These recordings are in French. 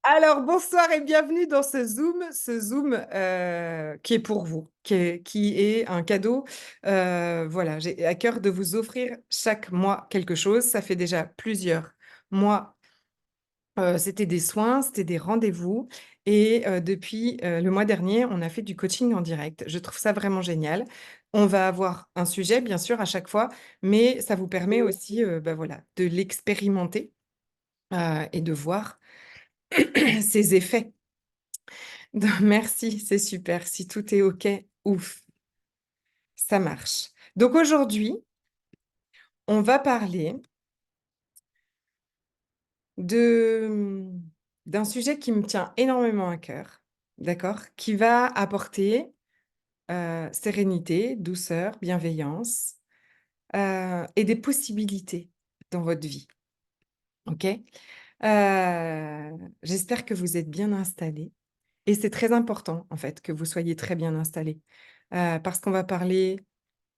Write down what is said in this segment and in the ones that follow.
Alors, bonsoir et bienvenue dans ce Zoom qui est pour vous, qui est un cadeau. Voilà, j'ai à cœur de vous offrir chaque mois quelque chose. Ça fait déjà plusieurs mois. C'était des soins, c'était des rendez-vous et depuis, le mois dernier, on a fait du coaching en direct. Je trouve ça vraiment génial. On va avoir un sujet, bien sûr, à chaque fois, mais ça vous permet aussi, bah, voilà, de l'expérimenter, et de voir ses effets. Merci, c'est super. Si tout est OK, ouf, ça marche. Donc aujourd'hui, on va parler de, d'un sujet qui me tient énormément à cœur, d'accord? Qui va apporter, sérénité, douceur, bienveillance, et des possibilités dans votre vie, OK? J'espère que vous êtes bien installés et c'est très important, en fait, que vous soyez très bien installés, parce qu'on va parler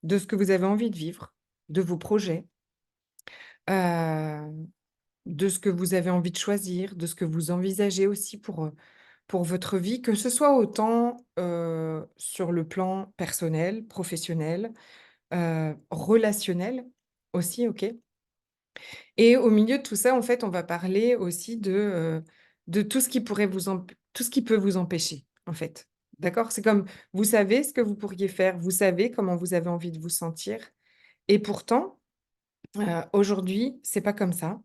de ce que vous avez envie de vivre, de vos projets, heu, de ce que vous avez envie de choisir, de ce que vous envisagez aussi pour votre vie, que ce soit autant, sur le plan personnel, professionnel, relationnel aussi, OK? Et au milieu de tout ça, en fait, on va parler aussi de tout ce qui pourrait tout ce qui peut vous empêcher, en fait. D'accord? C'est comme, vous savez ce que vous pourriez faire, vous savez comment vous avez envie de vous sentir et pourtant, aujourd'hui, c'est pas comme ça.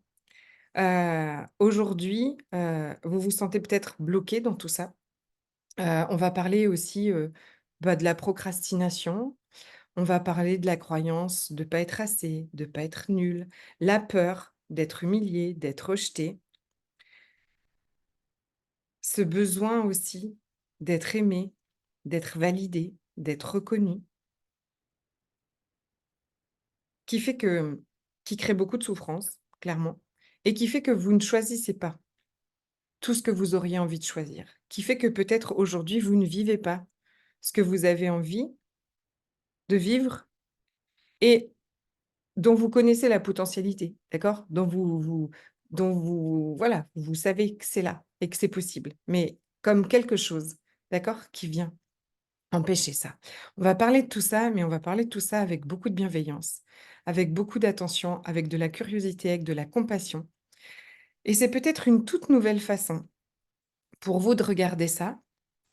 Aujourd'hui, vous vous sentez peut-être bloqué dans tout ça. On va parler aussi, bah, de la procrastination. On va parler de la croyance de pas être assez, de pas être nul, la peur d'être humilié, d'être rejeté, ce besoin aussi d'être aimé, d'être validé, d'être reconnu, qui fait que qui crée beaucoup de souffrance, clairement, et qui fait que vous ne choisissez pas tout ce que vous auriez envie de choisir, qui fait que peut-être aujourd'hui vous ne vivez pas ce que vous avez envie de vivre et dont vous connaissez la potentialité, d'accord? Dont vous voilà, vous savez que c'est là et que c'est possible, mais comme quelque chose, d'accord? Qui vient empêcher ça. On va parler de tout ça, mais on va parler de tout ça avec beaucoup de bienveillance, avec beaucoup d'attention, avec de la curiosité, avec de la compassion et c'est peut-être une toute nouvelle façon pour vous de regarder ça,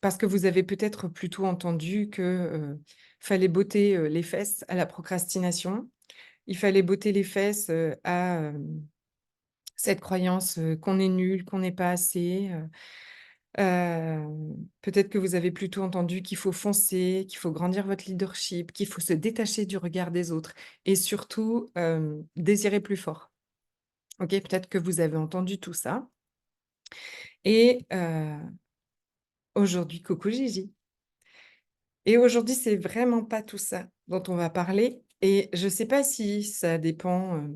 parce que vous avez peut-être plutôt entendu que, fallait botter, les fesses à la procrastination. Il fallait botter les fesses, à, cette croyance, qu'on est nul, qu'on n'est pas assez, peut-être que vous avez plutôt entendu qu'il faut foncer, qu'il faut grandir votre leadership, qu'il faut se détacher du regard des autres et surtout, désirer plus fort. OK? Peut-être que vous avez entendu tout ça et aujourd'hui coucou Gigi et aujourd'hui, c'est vraiment pas tout ça dont on va parler et je sais pas si ça dépend,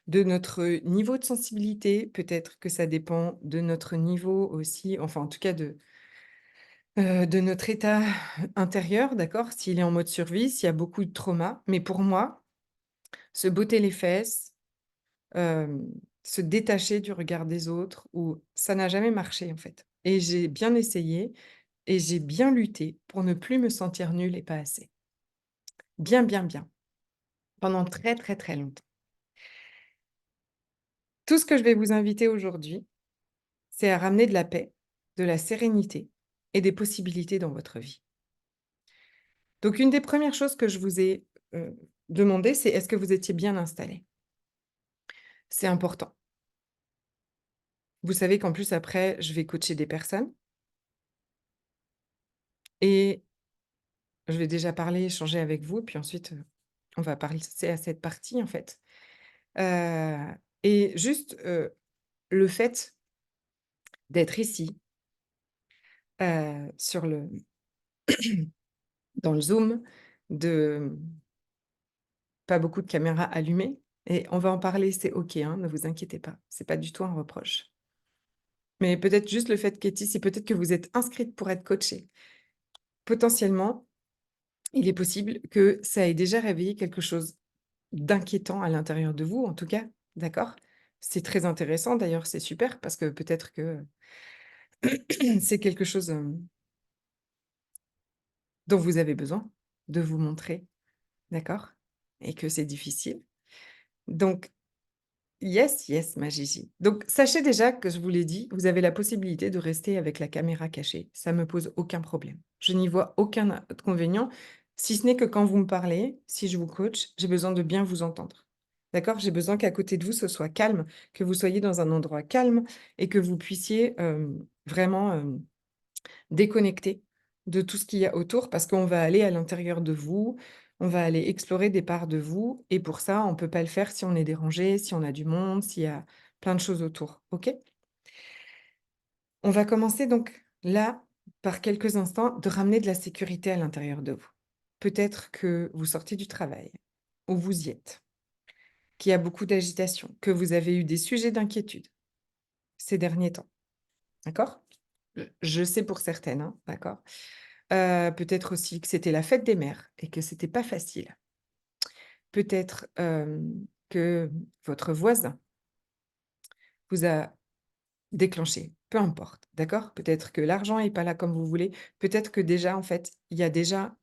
de notre niveau de sensibilité, peut-être que ça dépend de notre niveau aussi, enfin en tout cas de notre état intérieur, d'accord? S'il est en mode survie, s'il y a beaucoup de trauma. Mais pour moi, se botter les fesses, hem, se détacher du regard des autres ou ça n'a jamais marché en fait. Et j'ai bien essayé et j'ai bien lutté pour ne plus me sentir nulle et pas assez. Bien, bien, bien. Pendant très, très, très longtemps. Tout ce que je vais vous inviter aujourd'hui, c'est à ramener de la paix, de la sérénité et des possibilités dans votre vie. Donc une des premières choses que je vous ai, demandé, c'est est-ce que vous étiez bien installés? C'est important. Vous savez qu'en plus après, je vais coacher des personnes et je vais déjà parler, échanger avec vous, puis ensuite, on va passer à cette partie en fait. Heu et juste, le fait d'être ici, sur le dans le Zoom, de pas beaucoup de caméras allumées et on va en parler, c'est OK, hein, ne vous inquiétez pas, c'est pas du tout un reproche. Mais peut-être juste le fait qu'être ici, peut-être que vous êtes inscrite pour être coachée. Potentiellement, il est possible que ça ait déjà réveillé quelque chose d'inquiétant à l'intérieur de vous, en tout cas, d'accord? C'est très intéressant d'ailleurs, c'est super parce que peut-être que c'est quelque chose, dont vous avez besoin de vous montrer, d'accord? Et que c'est difficile. Donc yes, yes, ma Gigi. Donc sachez déjà que je vous l'ai dit, vous avez la possibilité de rester avec la caméra cachée. Ça me pose aucun problème. Je n'y vois aucun inconvénient, si ce n'est que quand vous me parlez, si je vous coach, j'ai besoin de bien vous entendre. D'accord? J'ai besoin qu'à côté de vous, ce soit calme, que vous soyez dans un endroit calme et que vous puissiez, vraiment, déconnecter de tout ce qu'il y a autour parce qu'on va aller à l'intérieur de vous, on va aller explorer des parts de vous et pour ça, on ne peut pas le faire si on est dérangé, si on a du monde, s'il y a plein de choses autour, OK? On va commencer donc là, par quelques instants, de ramener de la sécurité à l'intérieur de vous. Peut-être que vous sortez du travail, ou vous y êtes, qu'il y a beaucoup d'agitation, que vous avez eu des sujets d'inquiétude ces derniers temps, d'accord? Je sais pour certaines, hein, d'accord? Peut-être aussi que c'était la fête des mères et que c'était pas facile. Peut-être, que votre voisin vous a déclenché, peu importe, d'accord? Peut-être que l'argent est pas là comme vous voulez. Peut-être que déjà, en fait, il y a déjà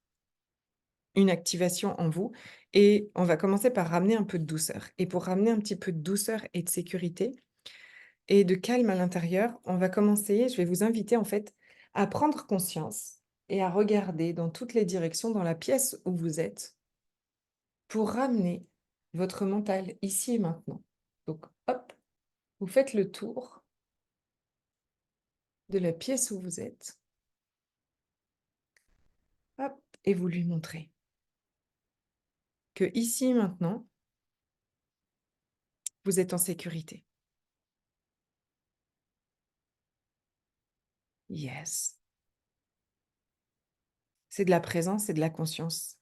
une activation en vous et on va commencer par ramener un peu de douceur et pour ramener un petit peu de douceur et de sécurité et de calme à l'intérieur, on va commencer je vais vous inviter, en fait, à prendre conscience et à regarder dans toutes les directions dans la pièce où vous êtes pour ramener votre mental ici et maintenant. Donc, hop, vous faites le tour de la pièce où vous êtes, hop, et vous lui montrez que ici et maintenant, vous êtes en sécurité. Yes. C'est de la présence et de la conscience,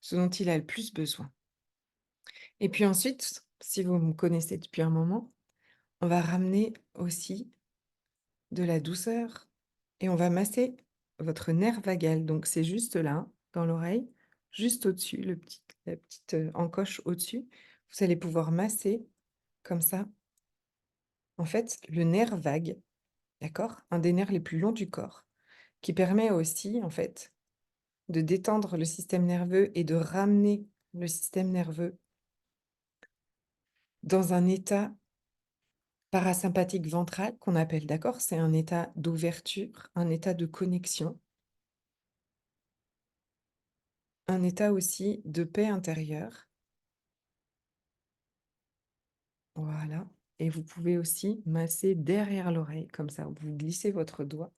ce dont il a le plus besoin. Et puis ensuite, si vous me connaissez depuis un moment, on va ramener aussi de la douceur et on va masser votre nerf vagal. Donc c'est juste là, dans l'oreille, juste au-dessus, la petite encoche au-dessus. Vous allez pouvoir masser comme ça, en fait, le nerf vague, d'accord? Un des nerfs les plus longs du corps, qui permet aussi, en fait, de détendre le système nerveux et de ramener le système nerveux dans un état parasympathique ventral qu'on appelle, d'accord? C'est un état d'ouverture, un état de connexion. Un état aussi de paix intérieure. Voilà et vous pouvez aussi masser derrière l'oreille comme ça. Vous glissez votre doigt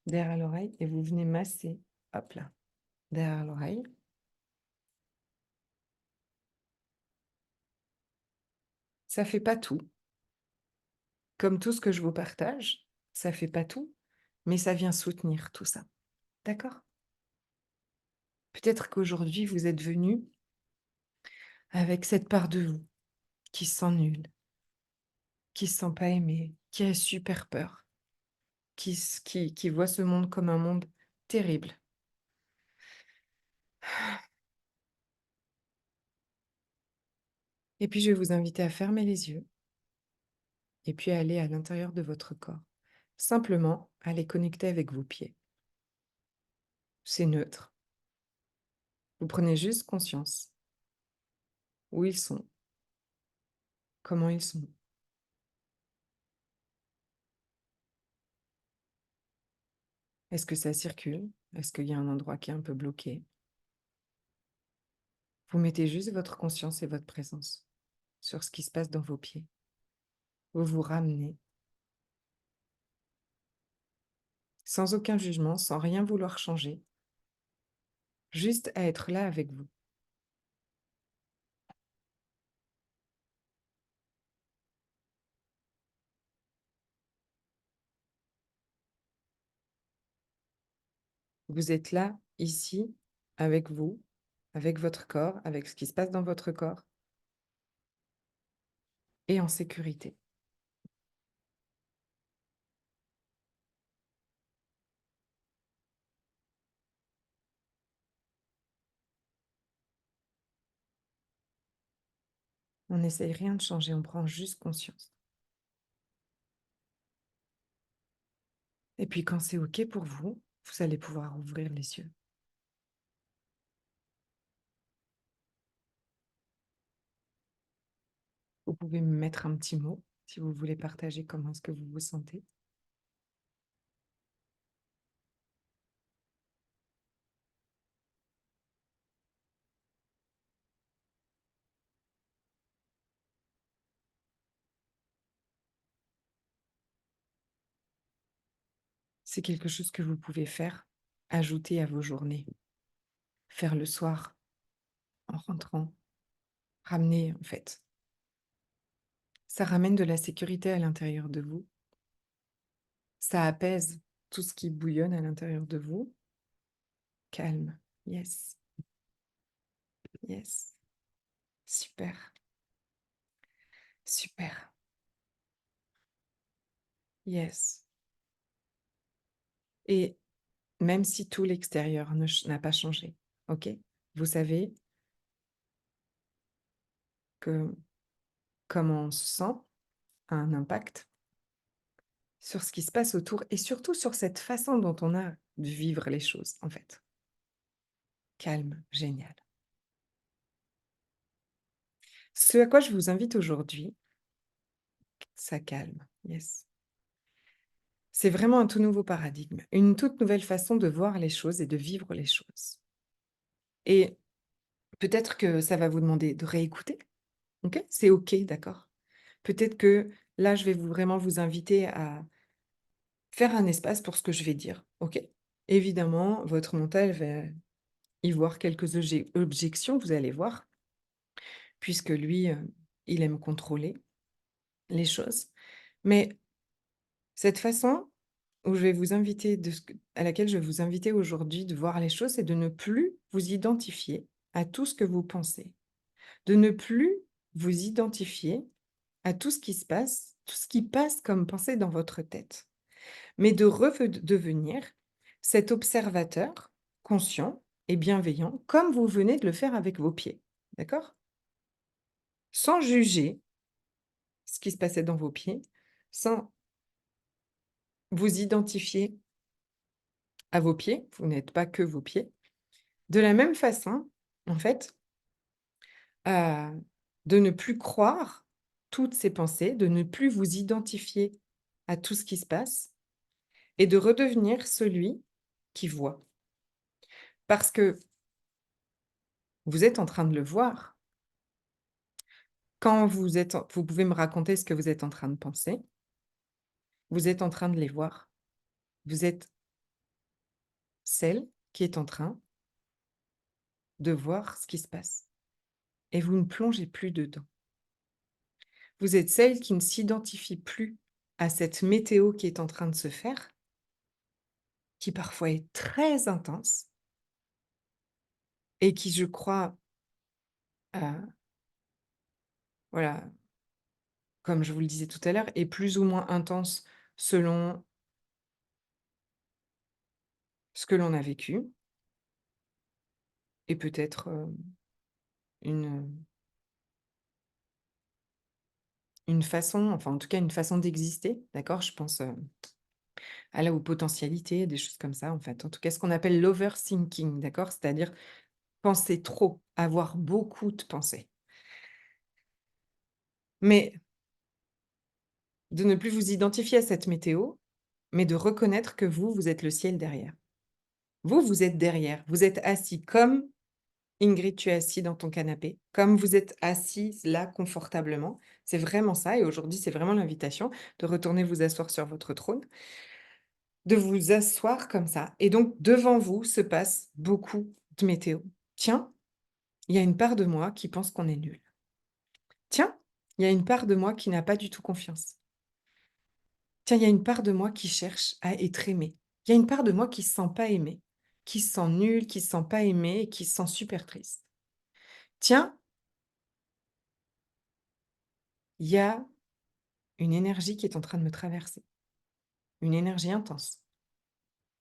derrière l'oreille et vous venez masser, hop là, derrière l'oreille. Ça fait pas tout, comme tout ce que je vous partage, ça fait pas tout, mais ça vient soutenir tout ça. D'accord? Peut-être qu'aujourd'hui vous êtes venu avec cette part de vous qui se sent nulle, qui se sent pas aimée, qui a super peur, qui voit ce monde comme un monde terrible. Et puis je vais vous inviter à fermer les yeux et puis à aller à l'intérieur de votre corps. Simplement, aller connecter avec vos pieds. C'est neutre. Vous prenez juste conscience où ils sont, comment ils sont. Est-ce que ça circule? Est-ce qu'il y a un endroit qui est un peu bloqué? Vous mettez juste votre conscience et votre présence sur ce qui se passe dans vos pieds. Vous vous ramenez sans aucun jugement, sans rien vouloir changer, juste à être là avec vous. Vous êtes là, ici, avec vous, avec votre corps, avec ce qui se passe dans votre corps et en sécurité. On n'essaye rien de changer, on prend juste conscience. Et puis quand c'est OK pour vous, vous allez pouvoir ouvrir les yeux. Vous pouvez me mettre un petit mot si vous voulez partager comment est-ce que vous vous sentez. C'est quelque chose que vous pouvez faire, ajouter à vos journées, faire le soir en rentrant, ramener en fait. Ça ramène de la sécurité à l'intérieur de vous, ça apaise tout ce qui bouillonne à l'intérieur de vous. Calme, yes, yes, super, super, yes. Et même si tout l'extérieur n'a pas changé, OK? Vous savez que comment on se sent a un impact sur ce qui se passe autour et surtout sur cette façon dont on a de vivre les choses, en fait. Calme, génial. Ce à quoi je vous invite aujourd'hui, ça calme, yes. C'est vraiment un tout nouveau paradigme, une toute nouvelle façon de voir les choses et de vivre les choses. Et peut-être que ça va vous demander de réécouter, OK? C'est OK, d'accord? Peut-être que là, je vais vraiment vous inviter à faire un espace pour ce que je vais dire, OK? Évidemment, votre mental va y voir quelques objections, vous allez voir, puisque lui, il aime contrôler les choses. Mais cette façon où je vais vous inviter à laquelle je vais vous inviter aujourd'hui de voir les choses, c'est de ne plus vous identifier à tout ce que vous pensez, de ne plus vous identifier à tout ce qui se passe, tout ce qui passe comme pensée dans votre tête, mais de redevenir cet observateur conscient et bienveillant, comme vous venez de le faire avec vos pieds, d'accord? Sans juger ce qui se passait dans vos pieds, sans vous identifier à vos pieds, vous n'êtes pas que vos pieds. De la même façon, en fait, de ne plus croire toutes ces pensées, de ne plus vous identifier à tout ce qui se passe et de redevenir celui qui voit. Parce que vous êtes en train de le voir. Quand vous pouvez me raconter ce que vous êtes en train de penser, vous êtes en train de les voir. Vous êtes celle qui est en train de voir ce qui se passe et vous ne plongez plus dedans. Vous êtes celle qui ne s'identifie plus à cette météo qui est en train de se faire, qui parfois est très intense et qui, je crois, voilà, comme je vous le disais tout à l'heure, est plus ou moins intense selon ce que l'on a vécu et peut-être, une, une façon, enfin, en tout cas, une façon d'exister, d'accord? Je pense, à la aux potentialités, des choses comme ça, en fait. En tout cas, ce qu'on appelle l'overthinking, d'accord? C'est-à-dire penser trop, avoir beaucoup de pensées. Mais de ne plus vous identifier à cette météo, mais de reconnaître que vous, vous êtes le ciel derrière. Vous, vous êtes derrière, vous êtes assis comme Ingrid, tu es assis dans ton canapé, comme vous êtes assise là confortablement. C'est vraiment ça et aujourd'hui, c'est vraiment l'invitation de retourner vous asseoir sur votre trône, de vous asseoir comme ça et donc devant vous se passe beaucoup de météo. Tiens, il y a une part de moi qui pense qu'on est nul. Tiens, il y a une part de moi qui n'a pas du tout confiance. Tiens, il y a une part de moi qui cherche à être aimée. Il y a une part de moi qui se sent pas aimée, qui se sent nulle, qui se sent pas aimée et qui se sent super triste. Tiens, il y a une énergie qui est en train de me traverser, une énergie intense,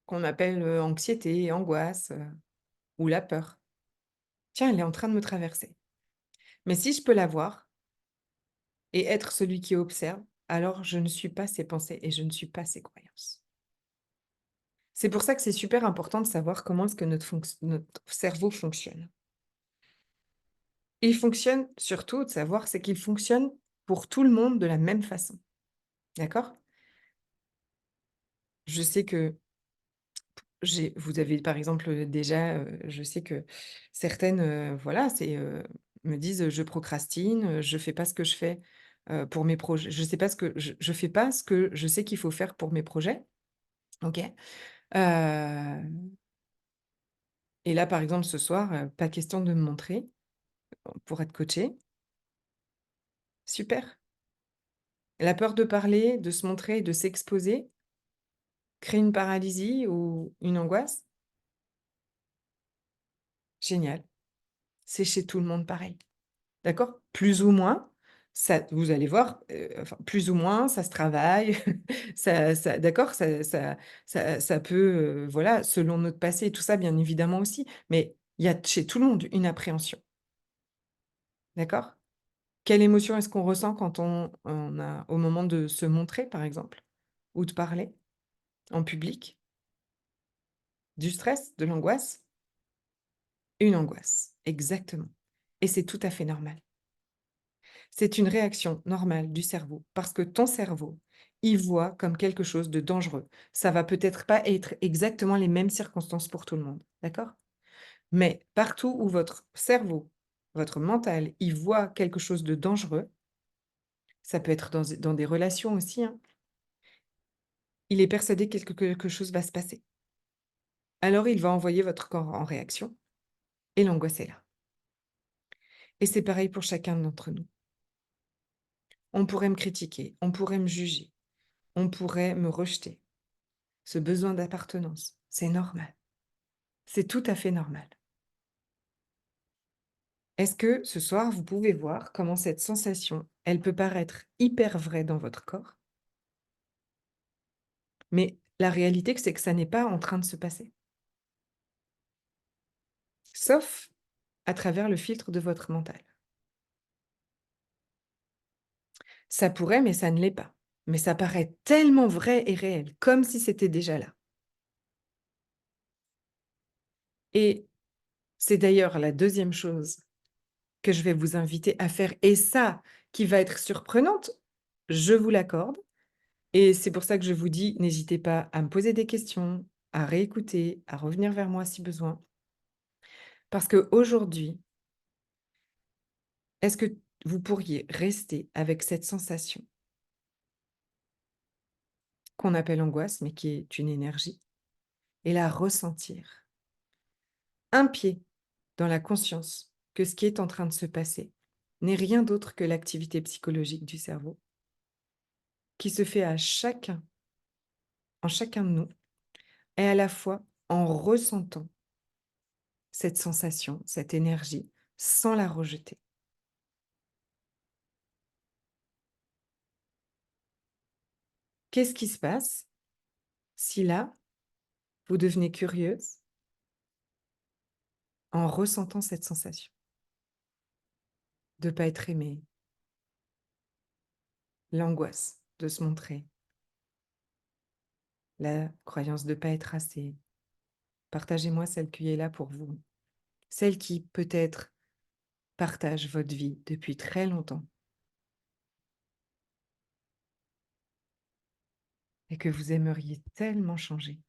qu'on appelle, anxiété, angoisse, ou la peur. Tiens, elle est en train de me traverser. Mais si je peux la voir, et être celui qui observe, alors je ne suis pas ces pensées et je ne suis pas ces croyances. C'est pour ça que c'est super important de savoir comment est-ce que notre cerveau fonctionne. Il fonctionne surtout de savoir, c'est qu'il fonctionne pour tout le monde de la même façon. D'accord? Je sais que vous avez par exemple, déjà, je sais que certaines, voilà, me disent: «Je procrastine, je fais pas ce que je fais, pour mes projets, je sais pas ce que je fais pas ce que je sais qu'il faut faire pour mes projets». OK? Et là, par exemple, ce soir, pas question de me montrer pour être coachée. Super. La peur de parler, de se montrer, de s'exposer, crée une paralysie ou une angoisse? Génial. C'est chez tout le monde pareil. D'accord? Plus ou moins, ça vous allez voir, enfin, plus ou moins, ça se travaille, d'accord? Ça peut, voilà, selon notre passé et tout ça, bien évidemment aussi, mais il y a chez tout le monde une appréhension, d'accord? Quelle émotion est-ce qu'on ressent quand on a au moment de se montrer, par exemple, ou de parler en public? Du stress? De l'angoisse? Une angoisse, exactement, et c'est tout à fait normal. C'est une réaction normale du cerveau parce que ton cerveau, il voit comme quelque chose de dangereux. Ça va peut-être pas être exactement les mêmes circonstances pour tout le monde, d'accord? Mais partout où votre cerveau, votre mental, il voit quelque chose de dangereux, ça peut être dans des relations aussi, hein, il est persuadé que quelque chose va se passer. Alors il va envoyer votre corps en réaction et l'angoisse est là. Et c'est pareil pour chacun d'entre nous. On pourrait me critiquer, on pourrait me juger, on pourrait me rejeter. Ce besoin d'appartenance, c'est normal. C'est tout à fait normal. Est-ce que ce soir, vous pouvez voir comment cette sensation, elle peut paraître hyper vraie dans votre corps, mais la réalité, c'est que ça n'est pas en train de se passer. Sauf à travers le filtre de votre mental. Ça pourrait, mais ça ne l'est pas. Mais ça paraît tellement vrai et réel, comme si c'était déjà là. Et c'est d'ailleurs la deuxième chose que je vais vous inviter à faire, et ça, qui va être surprenante, je vous l'accorde. Et c'est pour ça que je vous dis, n'hésitez pas à me poser des questions, à réécouter, à revenir vers moi si besoin. Parce qu'aujourd'hui, est-ce que vous pourriez rester avec cette sensation qu'on appelle angoisse, mais qui est une énergie, et la ressentir? Un pied dans la conscience que ce qui est en train de se passer n'est rien d'autre que l'activité psychologique du cerveau qui se fait en chacun de nous, et à la fois en ressentant cette sensation, cette énergie, sans la rejeter. Qu'est-ce qui se passe si là, vous devenez curieuse en ressentant cette sensation de ne pas être aimée, l'angoisse de se montrer, la croyance de ne pas être assez? Partagez-moi celle qui est là pour vous, celle qui peut-être partage votre vie depuis très longtemps et que vous aimeriez tellement changer.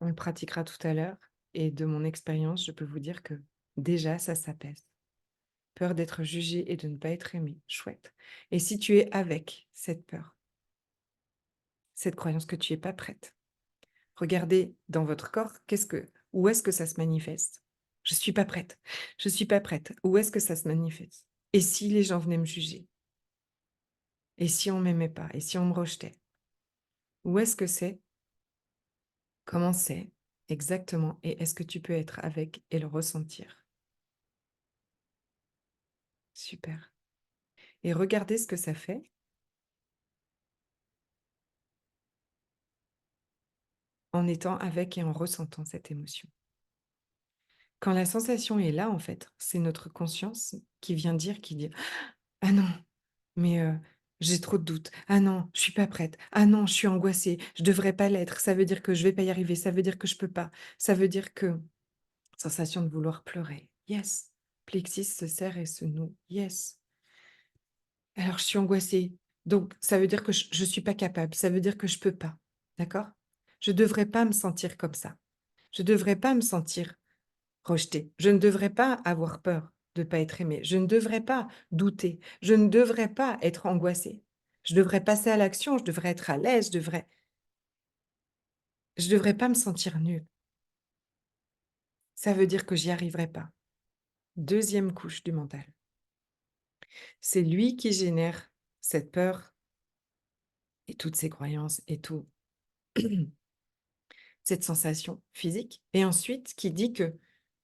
On le pratiquera tout à l'heure et de mon expérience, je peux vous dire que déjà ça s'apaise. Peur d'être jugé et de ne pas être aimé, chouette. Et si tu es avec cette peur, cette croyance que tu es pas prête, regardez dans votre corps, où est-ce que ça se manifeste? Je suis pas prête. Je suis pas prête. Où est-ce que ça se manifeste? Et si les gens venaient me juger? Et si on m'aimait pas? Et si on me rejetait? Où est-ce que c'est? Comment c'est? Exactement. Et est-ce que tu peux être avec et le ressentir? super. Et regardez ce que ça fait en étant avec et en ressentant cette émotion. Quand la sensation est là, en fait, c'est notre conscience qui vient dire, qui dit: «Ah non, mais j'ai trop de doutes. Ah non, je suis pas prête. Ah non, je suis angoissée. Je devrais pas l'être. Ça veut dire que je vais pas y arriver. Ça veut dire que je peux pas. Ça veut dire que» sensation de vouloir pleurer. Yes. Plexus se serre et se noue. Yes. Alors je suis angoissée. Donc ça veut dire que je suis pas capable. Ça veut dire que je peux pas. D'accord? Je devrais pas me sentir comme ça. Je devrais pas me sentir rejetée. Je ne devrais pas avoir peur de pas être aimée. Je ne devrais pas douter. Je ne devrais pas être angoissée. Je devrais passer à l'action. Je devrais être à l'aise. Je devrais pas me sentir nulle. Ça veut dire que j'y arriverai pas. Deuxième couche du mental. C'est lui qui génère cette peur et toutes ces croyances et tout, cette sensation physique. Et ensuite, qui dit que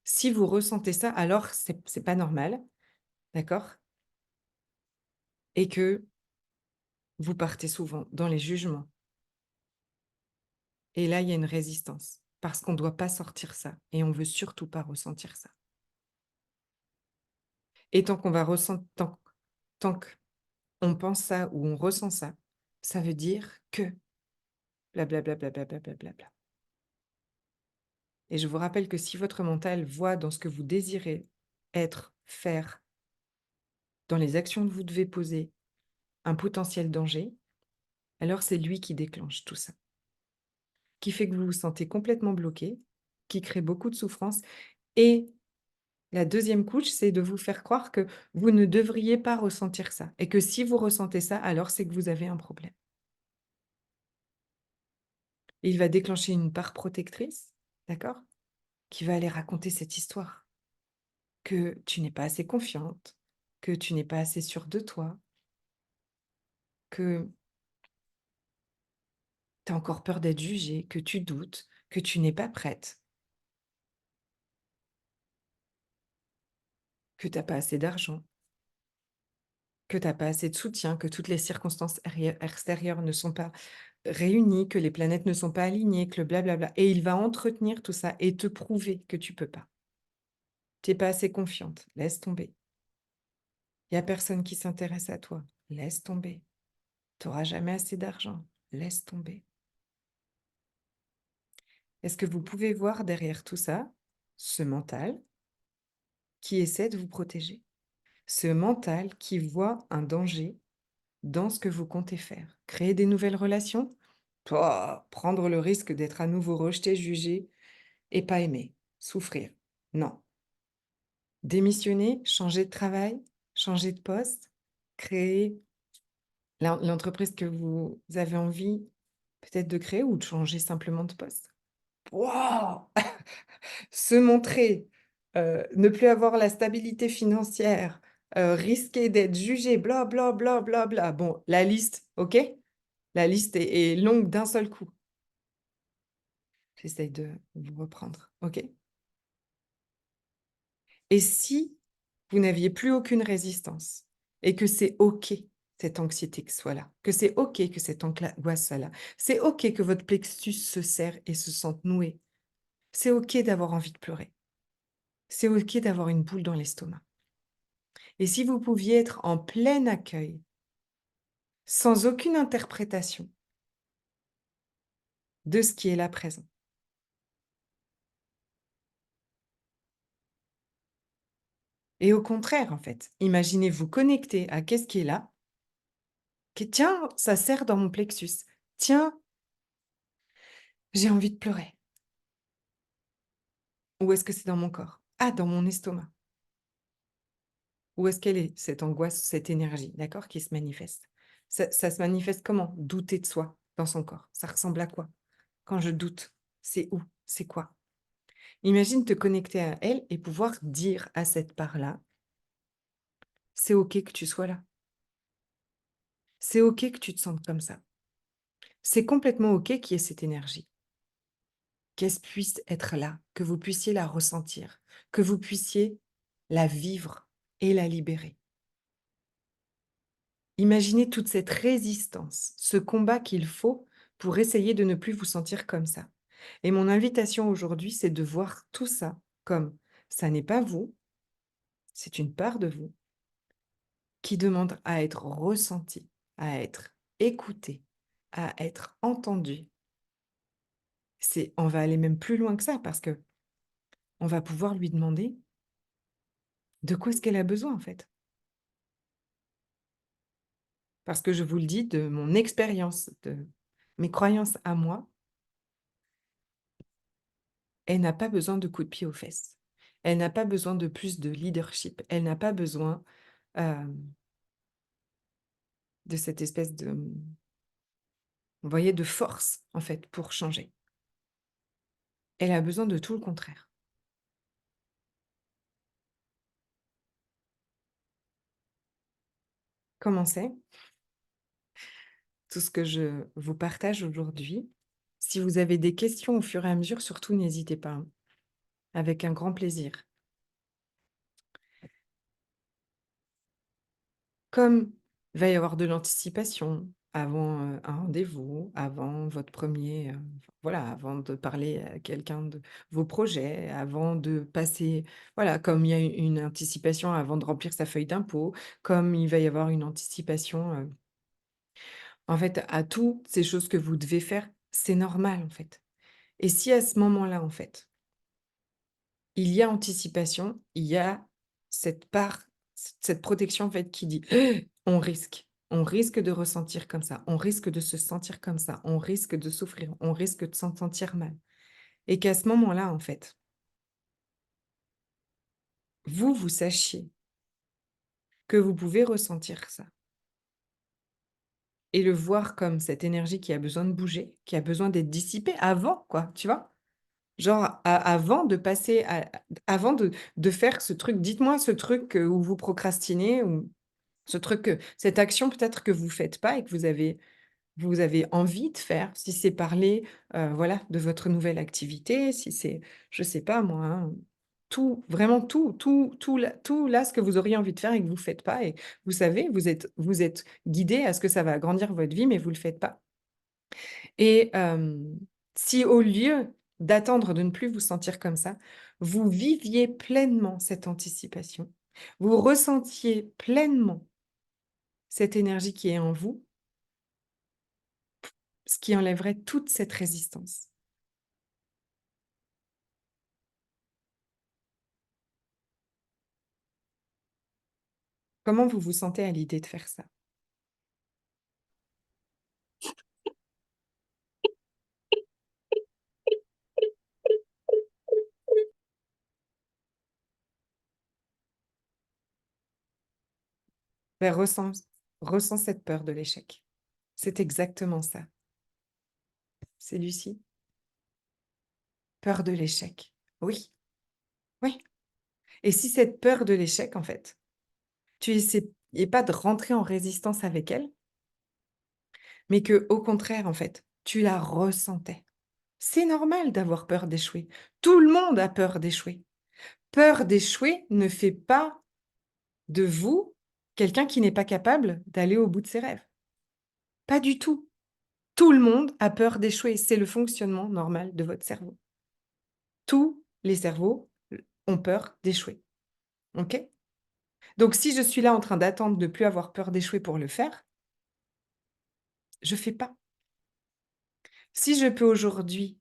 si vous ressentez ça, alors c'est pas normal, d'accord? Et que vous partez souvent dans les jugements. Et là, il y a une résistance parce qu'on ne doit pas sortir ça et on veut surtout pas ressentir ça. Et tant qu'on va ressentir, tant qu'on pense ça ou on ressent ça, ça veut dire que blablabla. Bla, bla, bla, bla, bla, bla. Et je vous rappelle que si votre mental voit dans ce que vous désirez être, faire, dans les actions que vous devez poser, un potentiel danger, alors c'est lui qui déclenche tout ça, qui fait que vous vous sentez complètement bloqué, qui crée beaucoup de souffrance. Et la deuxième couche, c'est de vous faire croire que vous ne devriez pas ressentir ça et que si vous ressentez ça, alors c'est que vous avez un problème. Et il va déclencher une part protectrice, d'accord, qui va aller raconter cette histoire, que tu n'es pas assez confiante, que tu n'es pas assez sûre de toi, que tu as encore peur d'être jugée, que tu doutes, que tu n'es pas prête, que tu as pas assez d'argent, que tu as pas assez de soutien, que toutes les circonstances extérieures ne sont pas réunies, que les planètes ne sont pas alignées, que le blablabla. Et il va entretenir tout ça et te prouver que tu peux pas. Tu es pas assez confiante, laisse tomber. Il y a personne qui s'intéresse à toi, laisse tomber. Tu auras jamais assez d'argent, laisse tomber. Est-ce que vous pouvez voir derrière tout ça, ce mental qui essaie de vous protéger? Ce mental qui voit un danger dans ce que vous comptez faire. Créer des nouvelles relations? Pouah, prendre le risque d'être à nouveau rejeté, jugé et pas aimé. Souffrir. Non. Démissionner, changer de travail, changer de poste, créer l'entreprise que vous avez envie peut-être de créer ou de changer simplement de poste. Waouh! Se montrer, ne plus avoir la stabilité financière, risquer d'être jugé, bla bla bla bla bla. Bon, la liste, OK? La liste est longue d'un seul coup. J'essaye de vous reprendre, OK? Et si vous n'aviez plus aucune résistance et que c'est OK, cette anxiété qui soit là, que c'est OK que cette angoisse soit là, c'est OK que votre plexus se serre et se sente noué, c'est OK d'avoir envie de pleurer, c'est OK d'avoir une boule dans l'estomac. Et si vous pouviez être en plein accueil, sans aucune interprétation de ce qui est là présent. Et au contraire, en fait, imaginez vous connecter à qu'est-ce qui est là. Tiens, ça serre dans mon plexus. Tiens, j'ai envie de pleurer. Où est-ce que c'est dans mon corps? Ah, dans mon estomac. Où est-ce qu'elle est, cette angoisse, cette énergie, d'accord, qui se manifeste? Ça se manifeste comment? Douter de soi dans son corps. Ça ressemble à quoi? Quand je doute, c'est où? C'est quoi? Imagine te connecter à elle et pouvoir dire à cette part-là, c'est OK que tu sois là. C'est OK que tu te sentes comme ça. C'est complètement OK qu'il y ait cette énergie, qu'elle puisse être là, que vous puissiez la ressentir, que vous puissiez la vivre et la libérer. Imaginez toute cette résistance, ce combat qu'il faut pour essayer de ne plus vous sentir comme ça. Et mon invitation aujourd'hui, c'est de voir tout ça comme ça n'est pas vous, c'est une part de vous qui demande à être ressentie, à être écoutée, à être entendue. On va aller même plus loin que ça parce que on va pouvoir lui demander de quoi est-ce qu'elle a besoin en fait. Parce que je vous le dis de mon expérience, de mes croyances à moi, elle n'a pas besoin de coups de pied aux fesses. Elle n'a pas besoin de plus de leadership. Elle n'a pas besoin, de cette espèce de, vous voyez, de force, en fait, pour changer. Elle a besoin de tout le contraire. Comment c'est? Tout ce que je vous partage aujourd'hui. Si vous avez des questions au fur et à mesure, surtout n'hésitez pas, hein, avec un grand plaisir. Comme il va y avoir de l'anticipation avant, un rendez-vous, avant votre premier, voilà, avant de parler à quelqu'un de vos projets, avant de passer voilà, comme il y a une anticipation avant de remplir sa feuille d'impôt, comme il va y avoir une anticipation, en fait, à toutes ces choses que vous devez faire, c'est normal, en fait. Et si à ce moment-là, en fait, il y a anticipation, il y a cette part, cette protection, en fait, qui dit: on risque de ressentir comme ça, on risque de se sentir comme ça, on risque de souffrir, on risque de s'en sentir mal». Et qu'à ce moment-là, en fait, vous sachiez que vous pouvez ressentir ça et le voir comme cette énergie qui a besoin de bouger, qui a besoin d'être dissipée avant, quoi, tu vois? Genre a avant de passer à avant de faire ce truc, dites-moi ce truc, où vous procrastinez ou ce truc, cette action peut-être que vous faites pas et que vous avez envie de faire. Si c'est parler, voilà, de votre nouvelle activité, si c'est, je sais pas moi, hein, tout, vraiment tout là, ce que vous auriez envie de faire et que vous faites pas et vous savez, vous êtes guidé à ce que ça va agrandir votre vie, mais vous le faites pas. Et si au lieu d'attendre de ne plus vous sentir comme ça, vous viviez pleinement cette anticipation, vous ressentiez pleinement cette énergie qui est en vous, ce qui enlèverait toute cette résistance. Comment vous vous sentez à l'idée de faire ça? Ben, ressens cette peur de l'échec. C'est exactement ça. C'est Lucie? Peur de l'échec. Oui, oui. Et si cette peur de l'échec, en fait, tu essayais pas de rentrer en résistance avec elle, mais que au contraire, en fait, tu la ressentais. C'est normal d'avoir peur d'échouer. Tout le monde a peur d'échouer. Peur d'échouer ne fait pas de vous quelqu'un qui n'est pas capable d'aller au bout de ses rêves. Pas du tout. Tout le monde a peur d'échouer. C'est le fonctionnement normal de votre cerveau. Tous les cerveaux ont peur d'échouer. OK? Donc si je suis là en train d'attendre de ne plus avoir peur d'échouer pour le faire, je ne fais pas. Si je peux aujourd'hui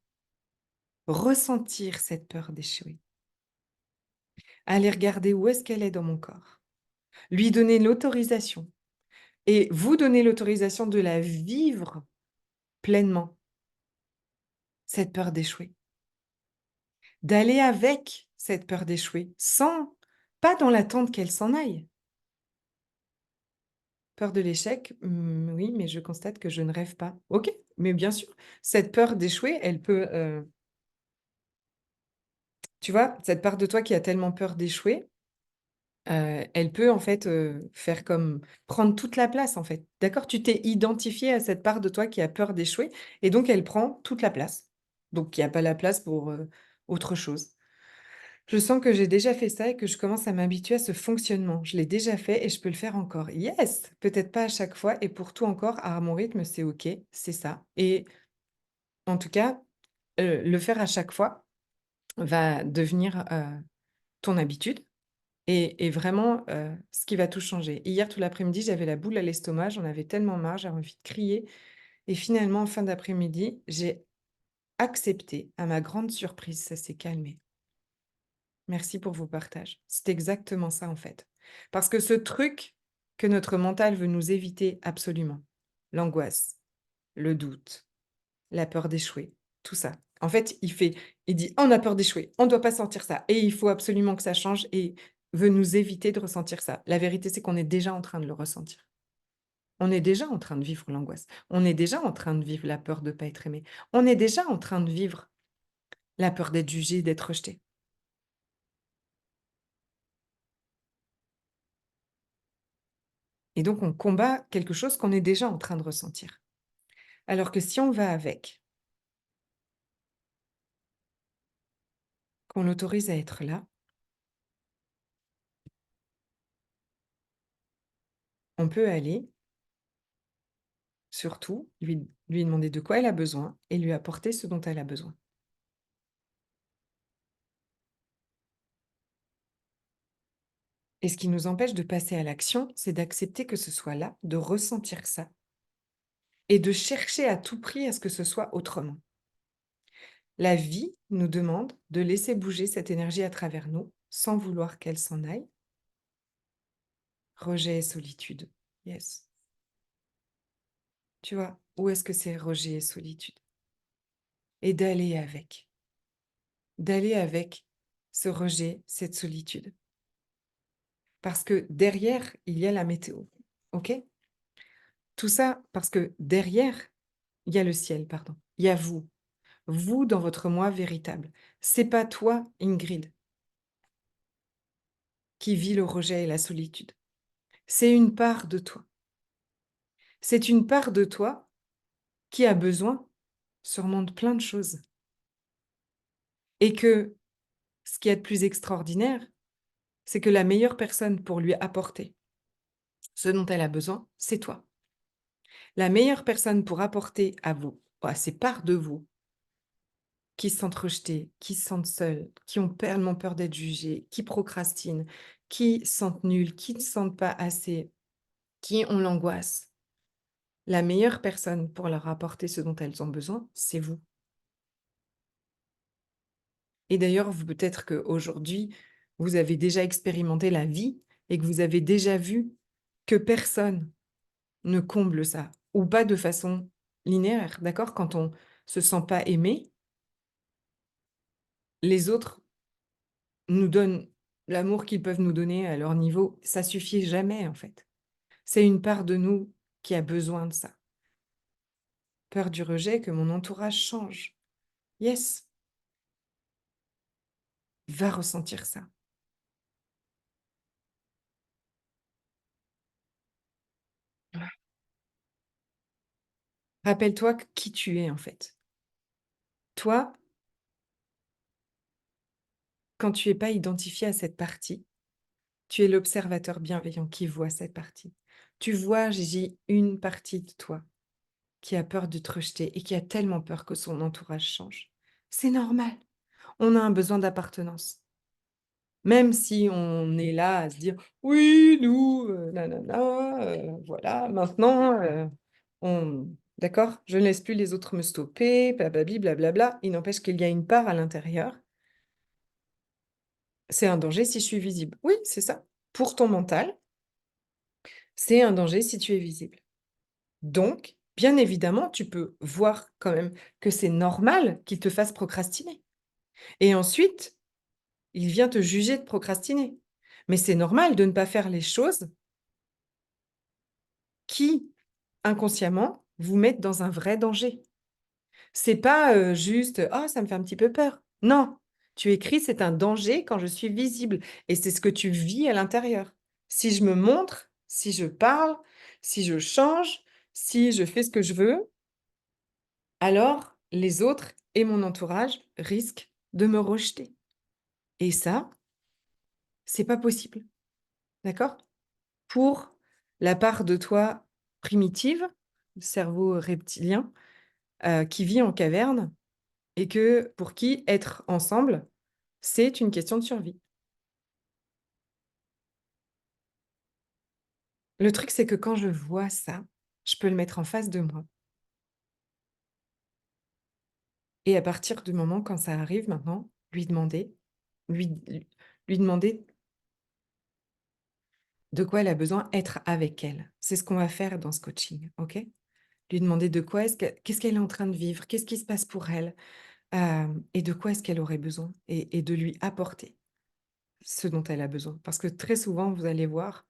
ressentir cette peur d'échouer, aller regarder où est-ce qu'elle est dans mon corps, lui donner l'autorisation et vous donner l'autorisation de la vivre pleinement, cette peur d'échouer. D'aller avec cette peur d'échouer, sans pas dans l'attente qu'elle s'en aille. Peur de l'échec, oui, mais je constate que je ne rêve pas. OK, mais bien sûr, cette peur d'échouer, elle peut, tu vois? Cette part de toi qui a tellement peur d'échouer, elle peut en fait, faire comme prendre toute la place en fait. D'accord? Tu t'es identifié à cette part de toi qui a peur d'échouer et donc elle prend toute la place. Donc il y a pas la place pour, autre chose. Je sens que j'ai déjà fait ça et que je commence à m'habituer à ce fonctionnement. Je l'ai déjà fait et je peux le faire encore. Yes! Peut-être pas à chaque fois et pour tout encore à mon rythme, c'est OK, c'est ça et en tout cas, le faire à chaque fois va devenir, ton habitude et vraiment, ce qui va tout changer. Hier, tout l'après-midi, j'avais la boule à l'estomac, j'en avais tellement marre, j'avais envie de crier et finalement, en fin d'après-midi, j'ai accepté. À ma grande surprise, ça s'est calmé. Merci pour vos partages. C'est exactement ça, en fait. Parce que ce truc que notre mental veut nous éviter absolument, l'angoisse, le doute, la peur d'échouer, tout ça. En fait, il dit: «On a peur d'échouer, on ne doit pas sentir ça et il faut absolument que ça change» et veut nous éviter de ressentir ça. La vérité, c'est qu'on est déjà en train de le ressentir. On est déjà en train de vivre l'angoisse. On est déjà en train de vivre la peur de ne pas être aimé. On est déjà en train de vivre la peur d'être jugé, d'être rejeté. Et donc on combat quelque chose qu'on est déjà en train de ressentir. Alors que si on va avec, qu'on l'autorise à être là, on peut aller, surtout, lui demander de quoi elle a besoin et lui apporter ce dont elle a besoin. Et ce qui nous empêche de passer à l'action, c'est d'accepter que ce soit là, de ressentir ça et de chercher à tout prix à ce que ce soit autrement. La vie nous demande de laisser bouger cette énergie à travers nous, sans vouloir qu'elle s'en aille. Rejet et solitude. Yes. Tu vois, où est-ce que c'est rejet et solitude? Et d'aller avec ce rejet, cette solitude. Parce que derrière, il y a la météo. OK? Tout ça parce que derrière, il y a le ciel, pardon. Il y a vous. Vous dans votre moi véritable. C'est pas toi, Ingrid, qui vit le rejet et la solitude. C'est une part de toi. C'est une part de toi qui a besoin sûrement de plein de choses. Et que ce qu'il y a de plus extraordinaire, c'est que la meilleure personne pour lui apporter ce dont elle a besoin, c'est toi. La meilleure personne pour apporter à vous, à ces parts de vous qui se sentent rejetées, qui se sentent seules, qui ont tellement peur d'être jugées, qui procrastinent, qui se sentent nulles, qui ne se sentent pas assez, qui ont l'angoisse. La meilleure personne pour leur apporter ce dont elles ont besoin, c'est vous. Et d'ailleurs, peut-être qu'aujourd'hui, vous avez déjà expérimenté la vie et que vous avez déjà vu que personne ne comble ça, ou pas de façon linéaire, d'accord? Quand on se sent pas aimé, les autres nous donnent l'amour qu'ils peuvent nous donner à leur niveau. Ça suffit jamais, en fait. C'est une part de nous qui a besoin de ça. Peur du rejet, que mon entourage change. Yes, va ressentir ça. Rappelle-toi qui tu es, en fait. Toi, quand tu es pas identifié à cette partie, tu es l'observateur bienveillant qui voit cette partie. Tu vois, Gigi, une partie de toi qui a peur de te rejeter et qui a tellement peur que son entourage change. C'est normal. On a un besoin d'appartenance. Même si on est là à se dire: «Oui, nous, nanana, voilà, maintenant, on d'accord? Je ne laisse plus les autres me stopper, blablabli, blablabla». Il n'empêche qu'il y a une part à l'intérieur, c'est un danger si je suis visible. Oui, c'est ça. Pour ton mental, c'est un danger si tu es visible. Donc, bien évidemment, tu peux voir quand même que c'est normal qu'il te fasse procrastiner et ensuite, il vient te juger de procrastiner. Mais c'est normal de ne pas faire les choses qui, inconsciemment, vous mettent dans un vrai danger. C'est pas, juste: «Ah, ça me fait un petit peu peur». Non, tu écris: «C'est un danger quand je suis visible» et c'est ce que tu vis à l'intérieur. Si je me montre, si je parle, si je change, si je fais ce que je veux, alors les autres et mon entourage risquent de me rejeter et ça, c'est pas possible, d'accord? Pour la part de toi primitive, le cerveau reptilien, qui vit en caverne et que pour qui être ensemble, c'est une question de survie. Le truc, c'est que quand je vois ça, je peux le mettre en face de moi et à partir du moment quand ça arrive maintenant, lui demander de quoi elle a besoin, être avec elle. C'est ce qu'on va faire dans ce coaching, OK? Lui demander de quoi qu'est-ce qu'elle est en train de vivre? Qu'est-ce qui se passe pour elle? Et de quoi est-ce qu'elle aurait besoin? Et de lui apporter ce dont elle a besoin. Parce que très souvent, vous allez voir,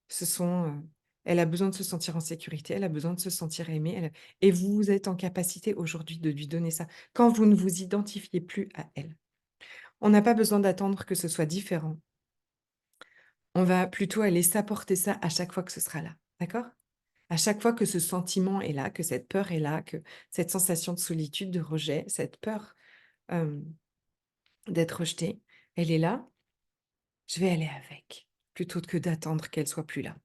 ce sont, elle a besoin de se sentir en sécurité, elle a besoin de se sentir aimée, et vous êtes en capacité aujourd'hui de lui donner ça, quand vous ne vous identifiez plus à elle. On n'a pas besoin d'attendre que ce soit différent. On va plutôt aller s'apporter ça à chaque fois que ce sera là, d'accord? À chaque fois que ce sentiment est là, que cette peur est là, que cette sensation de solitude, de rejet, cette peur, hem, d'être rejeté, elle est là, je vais aller avec, plutôt que d'attendre qu'elle soit plus là.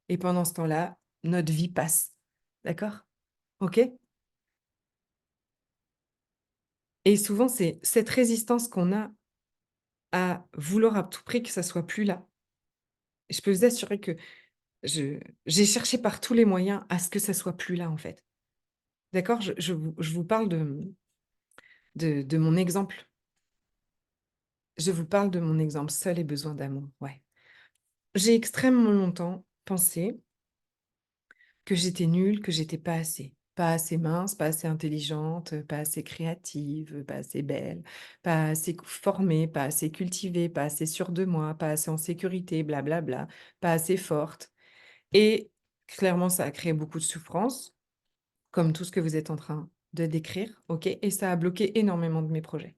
Et pendant ce temps-là, notre vie passe. D'accord? OK? Et souvent, c'est cette résistance qu'on a à vouloir à tout prix que ça soit plus là. Je peux vous assurer que je j'ai cherché par tous les moyens à ce que ça soit plus là, en fait. D'accord? Je vous parle de mon exemple. Je vous parle de mon exemple, seul et besoin d'amour, ouais. J'ai extrêmement longtemps pensé que j'étais nulle, que j'étais pas assez. Pas assez mince, pas assez intelligente, pas assez créative, pas assez belle, pas assez formée, pas assez cultivée, pas assez sûre de moi, pas assez en sécurité, blablabla, pas assez forte. Et clairement, ça a créé beaucoup de souffrance, comme tout ce que vous êtes en train de décrire, OK? Et ça a bloqué énormément de mes projets.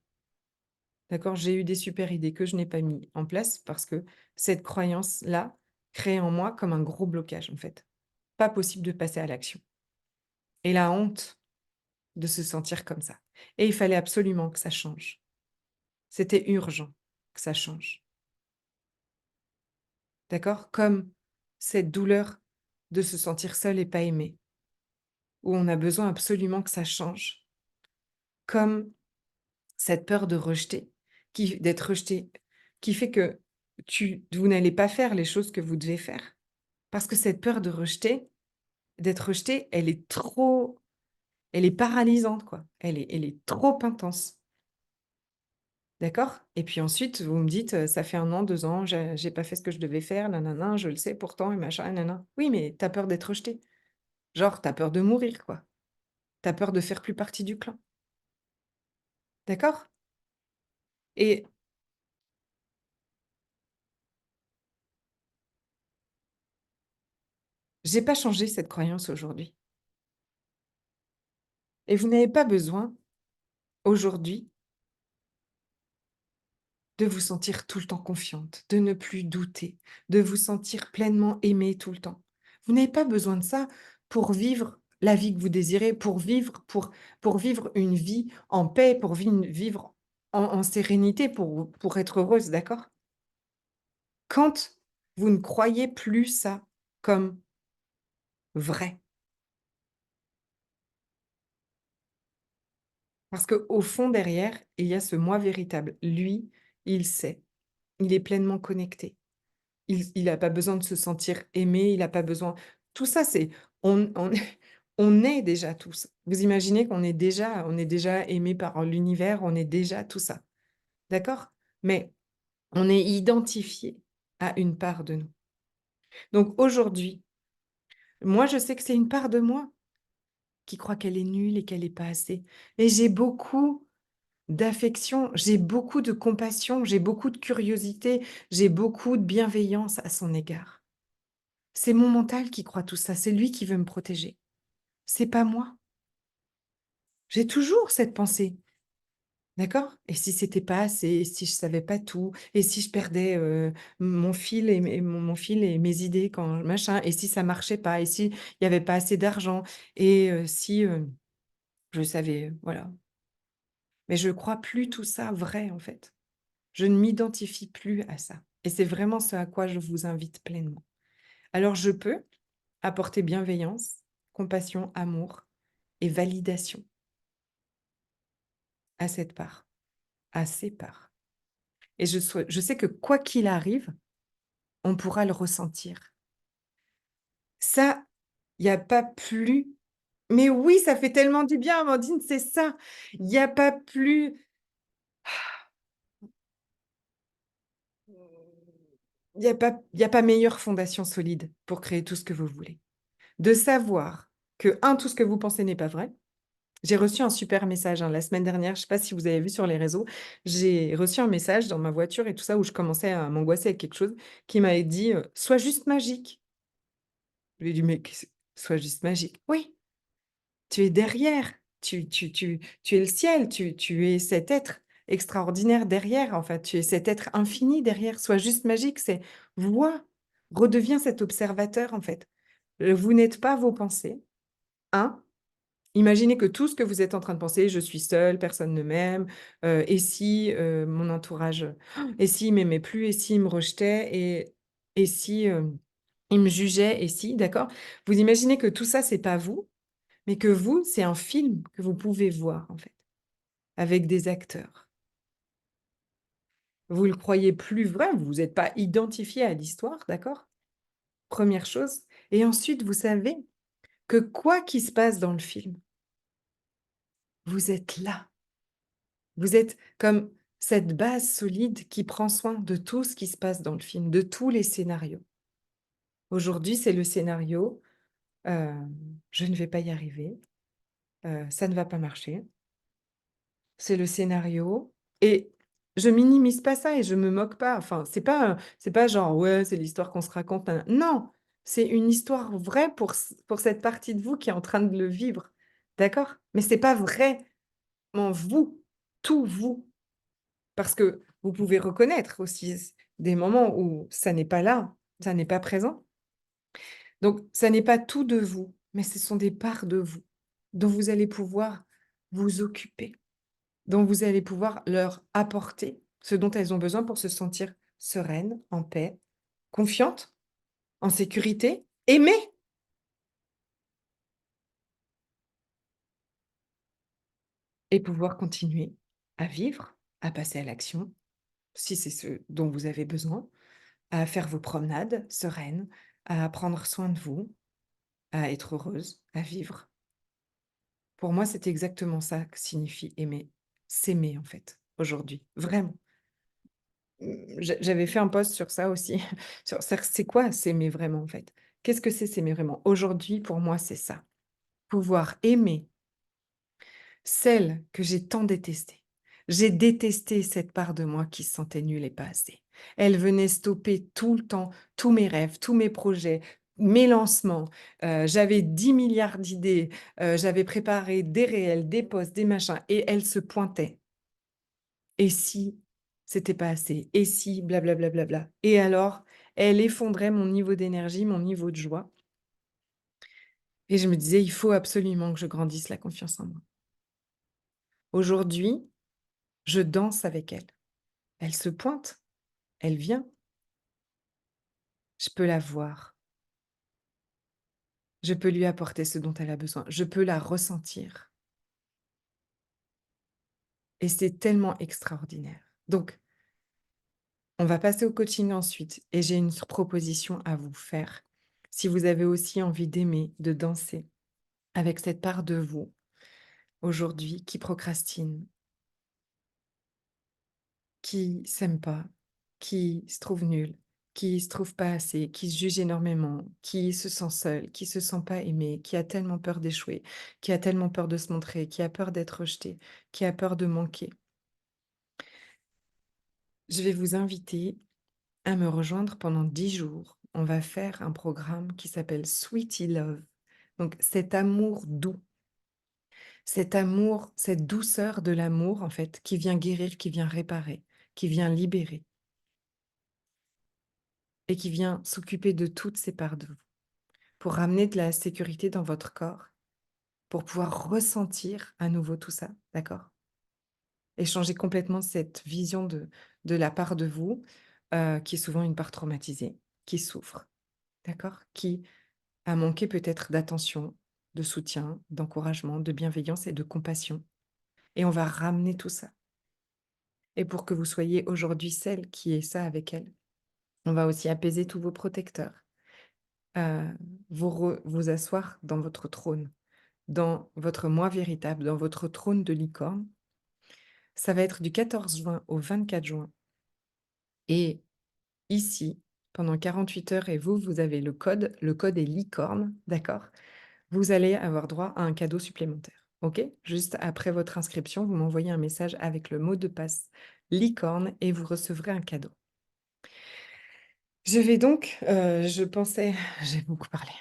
D'accord? J'ai eu des super idées que je n'ai pas mis en place parce que cette croyance-là crée en moi comme un gros blocage, en fait. Pas possible de passer à l'action. Et la honte de se sentir comme ça. Et il fallait absolument que ça change. C'était urgent que ça change. D'accord? Comme cette douleur de se sentir seul et pas aimé, où on a besoin absolument que ça change. Comme cette peur de rejeter, d'être rejeté, qui fait que vous n'allez pas faire les choses que vous devez faire. Parce que cette peur de rejeter, d'être rejeté, elle est paralysante, quoi. Elle est trop intense. D'accord? Et puis ensuite, vous me dites, «Ça fait 1 an, 2 ans, j'ai pas fait ce que je devais faire, nin je le sais pourtant et machin et Oui, mais tu as peur d'être rejeté. Genre, tu as peur de mourir, quoi. Tu as peur de faire plus partie du clan. D'accord? Et j'ai pas changé cette croyance aujourd'hui. Et vous n'avez pas besoin, aujourd'hui, de vous sentir tout le temps confiante, de ne plus douter, de vous sentir pleinement aimée tout le temps. Vous n'avez pas besoin de ça pour vivre la vie que vous désirez, pour vivre une vie en paix, pour vivre en sérénité, pour être heureuse, d'accord? Quand vous ne croyez plus ça comme vrai, parce qu'au fond derrière, il y a ce moi véritable. Lui, il sait, il est pleinement connecté. Il a pas besoin de se sentir aimé, il a pas besoin tout ça, c'est on on est déjà tous. Vous imaginez qu'on est déjà aimé par l'univers, on est déjà tout ça, d'accord? Mais on est identifié à une part de nous. Donc aujourd'hui, moi, je sais que c'est une part de moi qui croit qu'elle est nulle et qu'elle est pas assez. Et j'ai beaucoup d'affection, j'ai beaucoup de compassion, j'ai beaucoup de curiosité, j'ai beaucoup de bienveillance à son égard. C'est mon mental qui croit tout ça, c'est lui qui veut me protéger. C'est pas moi. J'ai toujours cette pensée, d'accord? Et si c'était pas assez? Et si je savais pas tout? Et si je perdais, mon fil et mon fil et mes idées quand machin? Et si ça marchait pas? Et s'il y avait pas assez d'argent? Et si, je savais voilà. Mais je crois plus tout ça vrai, en fait. Je ne m'identifie plus à ça et c'est vraiment ce à quoi je vous invite pleinement. Alors je peux apporter bienveillance, compassion, amour et validation à cette part, à ces parts et je sais que quoi qu'il arrive, on pourra le ressentir. Ça, il y a pas plus mais oui, ça fait tellement du bien, Amandine, c'est ça. Il y a pas plus il y a pas meilleure fondation solide pour créer tout ce que vous voulez. De savoir que, un, tout ce que vous pensez n'est pas vrai. J'ai reçu un super message, hein, la semaine dernière, je ne sais pas si vous avez vu sur les réseaux, j'ai reçu un message dans ma voiture et tout ça où je commençais à m'angoisser avec quelque chose qui m'avait dit, «Sois juste magique». Je lui ai dit: «Mais qu'est-ce sois juste magique?» «Oui, tu es derrière, tu es le ciel, tu es cet être extraordinaire derrière, en fait, tu es cet être infini derrière, sois juste magique, c'est vois, redeviens cet observateur, en fait. Vous n'êtes pas vos pensées, 1. Imaginez que tout ce que vous êtes en train de penser: «Je suis seul, personne ne m'aime, et si, mon entourage, et s'il m'aimait plus, et s'il me rejetait et si, il me jugeait et si», d'accord? Vous imaginez que tout ça, c'est pas vous, mais que vous, c'est un film que vous pouvez voir, en fait, avec des acteurs. Vous le croyez plus vrai, vous vous êtes pas identifié à l'histoire, d'accord? Première chose et ensuite, vous savez que quoi qu'il se passe dans le film, vous êtes là. Vous êtes comme cette base solide qui prend soin de tout ce qui se passe dans le film, de tous les scénarios. Aujourd'hui, c'est le scénario, «Je ne vais pas y arriver, ça ne va pas marcher». C'est le scénario et je minimise pas ça et je me moque pas. Enfin, c'est pas genre: «Ouais, c'est l'histoire qu'on se raconte, nin non, c'est une histoire vraie pour cette partie de vous qui est en train de le vivre, d'accord? Mais c'est pas vraiment vous, tout vous. Parce que vous pouvez reconnaître aussi des moments où ça n'est pas là, ça n'est pas présent. Donc ça n'est pas tout de vous, mais ce sont des parts de vous dont vous allez pouvoir vous occuper, dont vous allez pouvoir leur apporter ce dont elles ont besoin pour se sentir sereines, en paix, confiantes, en sécurité, aimées et pouvoir continuer à vivre, à passer à l'action, si c'est ce dont vous avez besoin, à faire vos promenades sereines, à prendre soin de vous, à être heureuse, à vivre. Pour moi, c'est exactement ça que signifie aimer. S'aimer, en fait, aujourd'hui, vraiment. J'avais fait un post sur ça aussi, sur c'est quoi s'aimer vraiment, en fait? Qu'est-ce que c'est s'aimer vraiment? Aujourd'hui, pour moi, c'est ça. Pouvoir aimer celle que j'ai tant détestée. J'ai détesté cette part de moi qui se sentait nulle et pas assez. Elle venait stopper tout le temps tous mes rêves, tous mes projets, mes lancements. J'avais 10 milliards d'idées, j'avais préparé des réels, des posts, des machins et elle se pointait. Et si c'était pas assez? Et si blablabla et alors, elle effondrait mon niveau d'énergie, mon niveau de joie et je me disais: «Il faut absolument que je grandisse la confiance en moi». Aujourd'hui, je danse avec elle. Elle se pointe, elle vient, je peux la voir, je peux lui apporter ce dont elle a besoin, je peux la ressentir et c'est tellement extraordinaire. Donc, on va passer au coaching ensuite et j'ai une proposition à vous faire. Si vous avez aussi envie d'aimer, de danser avec cette part de vous, aujourd'hui, qui procrastine, qui s'aime pas, qui se trouve nul, qui se trouve pas assez, qui se juge énormément, qui se sent seul, qui se sent pas aimé, qui a tellement peur d'échouer, qui a tellement peur de se montrer, qui a peur d'être rejeté, qui a peur de manquer. Je vais vous inviter à me rejoindre pendant 10 jours. On va faire un programme qui s'appelle Sweetie Love. Donc cet amour doux, cet amour, cette douceur de l'amour en fait, qui vient guérir, qui vient réparer, qui vient libérer. Et qui vient s'occuper de toutes ces parts de vous, pour ramener de la sécurité dans votre corps, pour pouvoir ressentir à nouveau tout ça, d'accord? et changer complètement cette vision de la part de vous, qui est souvent une part traumatisée, qui souffre, d'accord? Qui a manqué peut-être d'attention, de soutien, d'encouragement, de bienveillance et de compassion, et on va ramener tout ça, et pour que vous soyez aujourd'hui celle qui est ça avec elle, on va aussi apaiser tous vos protecteurs, heu, vous asseoir dans votre trône, dans votre moi véritable, dans votre trône de licorne. Ça va être du 14 juin au 24 juin, et ici, pendant 48 heures, et vous avez le code est licorne, d'accord? Vous allez avoir droit à un cadeau supplémentaire, OK? Juste après votre inscription, vous m'envoyez un message avec le mot de passe licorne et vous recevrez un cadeau. Je vais donc, je pensais j'ai beaucoup parlé,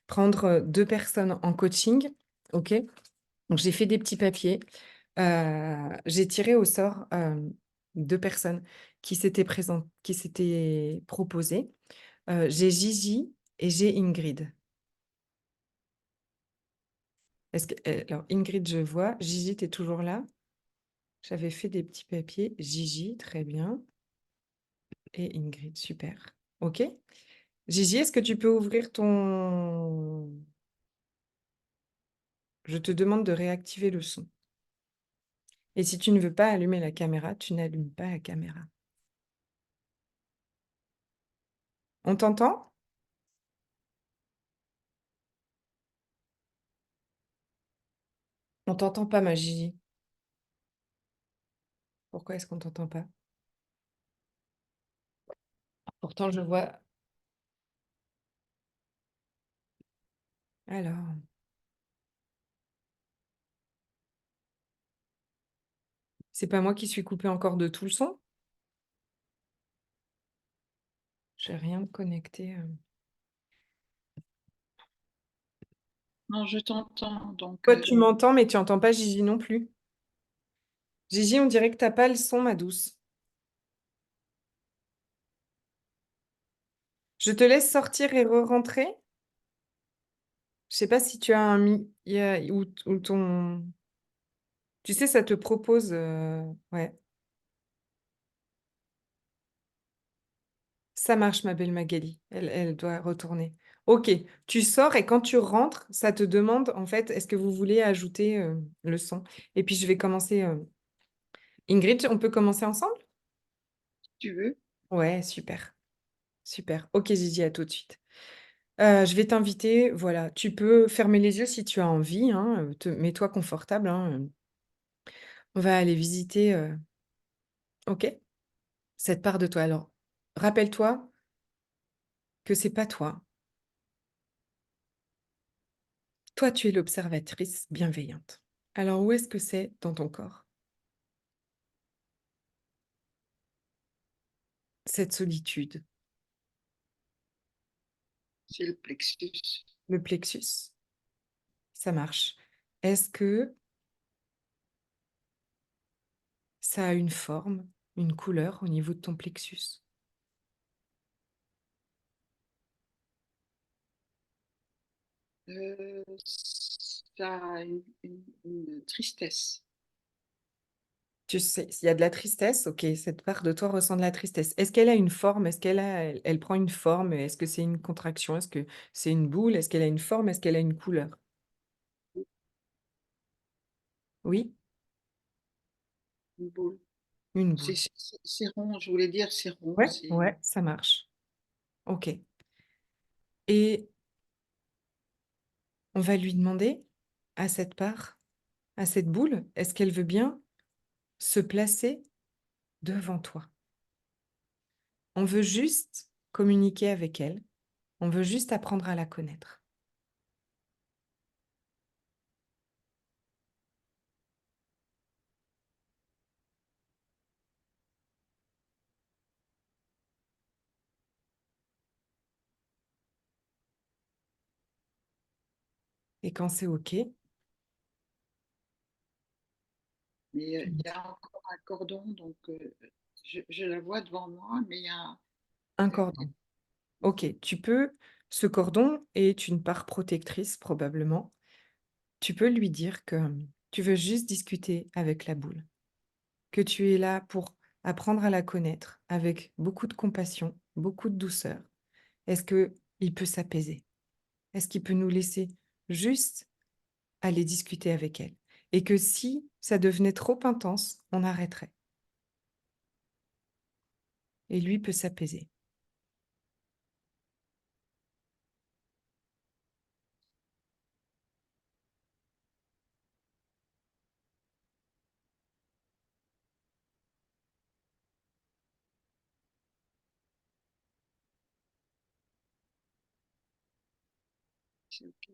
prendre, 2 personnes en coaching, OK? Donc j'ai fait des petits papiers, j'ai tiré au sort, 2 personnes qui s'étaient proposées. J'ai Gigi et j'ai Ingrid. Est-ce que alors Ingrid, je vois. Gigi, tu es toujours là? J'avais fait des petits papiers. Gigi, très bien, et Ingrid, super. OK. Gigi, est-ce que tu peux ouvrir ton je te demande de réactiver le son, et si tu ne veux pas allumer la caméra, tu n'allumes pas la caméra. On t'entend? On t'entend pas, ma Gigi. Pourquoi est-ce qu'on t'entend pas? Pourtant je vois alors, c'est pas moi qui suis coupée encore de tout le son? J'ai rien de connecté, Non, je t'entends, donc Toi, tu m'entends, mais tu entends pas Gigi non plus. Gigi, on dirait que tu pas le son, ma douce. Je te laisse sortir et re-rentrer? Je sais pas si tu as un mi il y a ou ton tu sais, ça te propose, ouais. Ça marche, ma belle Magali. Elle doit retourner. OK, tu sors et quand tu rentres, ça te demande, en fait: «Est-ce que vous voulez ajouter, le son?» Et puis je vais commencer, Ingrid, on peut commencer ensemble? tu veux. Ouais, super, super. OK Gigi, à tout de suite. Je vais t'inviter, voilà, tu peux fermer les yeux si tu as envie, hein, te mets-toi confortable, hein, on va aller visiter, OK, cette part de toi. Alors, rappelle-toi que c'est pas toi. Toi, tu es l'observatrice bienveillante. Alors où est-ce que c'est dans ton corps? Cette solitude, C'est le plexus. le plexus? Ça marche. Est-ce que ça a une forme, une couleur au niveau de ton plexus? Ça a une tristesse. Tu sais, s'il y a de la tristesse, OK, cette part de toi ressent de la tristesse. Est-ce qu'elle a une forme? Est-ce qu'elle a elle prend une forme? Est-ce que c'est une contraction? Est-ce que c'est une boule? Est-ce qu'elle a une forme? Est-ce qu'elle a une couleur? Oui? Une boule. Une C'est boule. c'est c'est rond, je voulais dire c'est rond, Ouais, c'est ouais, ça marche. OK, et on va lui demander à cette part, à cette boule, est-ce qu'elle veut bien se placer devant toi? On veut juste communiquer avec elle, on veut juste apprendre à la connaître, et quand c'est OK, mais tu me il y dis: a encore un cordon, donc je la vois devant moi, mais il y a «Un heu, cordon». OK, tu peux ce cordon est une part protectrice probablement. Tu peux lui dire que, tu veux juste discuter avec la boule. que tu es là pour apprendre à la connaître avec beaucoup de compassion, beaucoup de douceur, est-ce qu'il peut s'apaiser? Est-ce qu'il peut nous laisser juste aller discuter avec elle? Et que si ça devenait trop intense, on arrêterait. Et lui peut s'apaiser. C'est OK.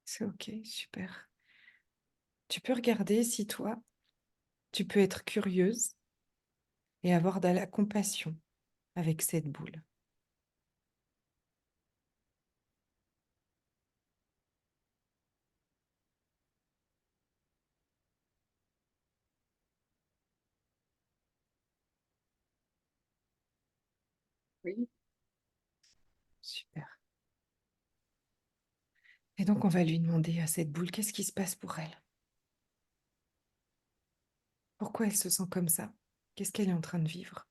C'est OK, super. Tu peux regarder si toi, tu peux être curieuse et avoir de la compassion avec cette boule. Oui, Super. Et donc, on va lui demander à cette boule, qu'est-ce qui se passe pour elle? Pourquoi elle se sent comme ça? Qu'est-ce qu'elle est en train de vivre?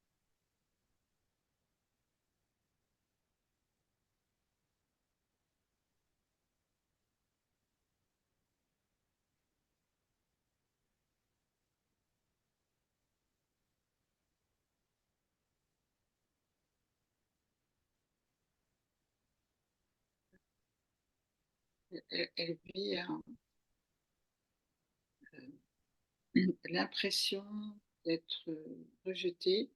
elle vit l'impression d'être rejetée,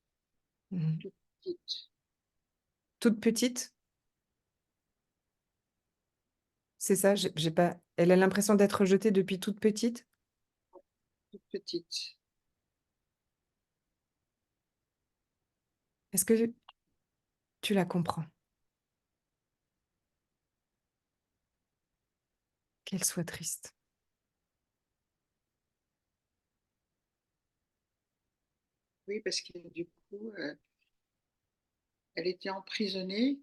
Mhm. toute petite, Toute petite, c'est ça? J'ai pas... Elle a l'impression d'être rejetée depuis toute petite? toute petite. Est-ce que tu la comprends? Qu'elle soit triste. Oui, parce que du coup, elle était emprisonnée,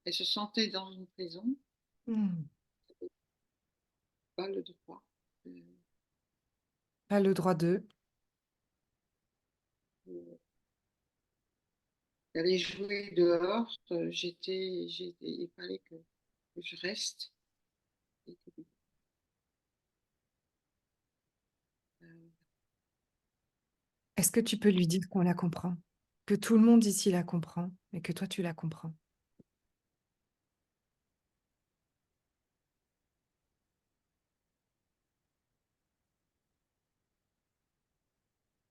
elle se sentait dans une prison, Hmm. pas le droit euh, Pas le droit de... d'aller jouer dehors. Il fallait que je reste. Et que, euh, Est-ce que tu peux lui dire qu'on la comprend? Que tout le monde ici la comprend et que toi, tu la comprends?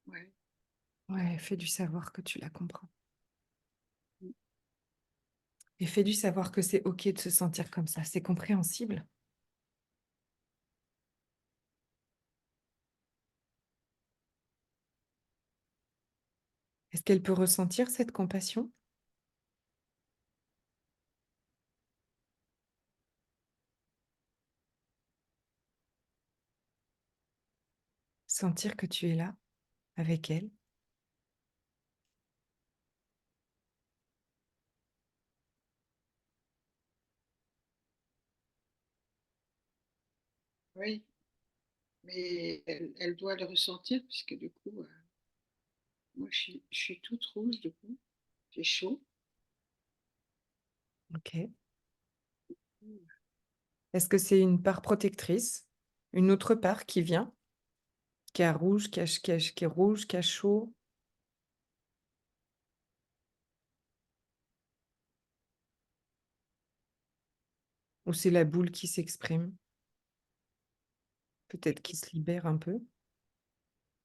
ouais. Ouais, fais-lui savoir que tu la comprends. Et fais-lui savoir que c'est OK de se sentir comme ça. C'est compréhensible. Est-ce qu'elle peut ressentir cette compassion? Sentir que tu es là avec elle? Oui, mais elle doit le ressentir, puisque du coup, moi, je suis toute rouge, du coup, j'ai chaud. OK. Est-ce que c'est une part protectrice? Une autre part qui vient? Qui a rouge, qui est rouge, qui a chaud? Ou c'est la boule qui s'exprime? Peut-être qui se libère un peu?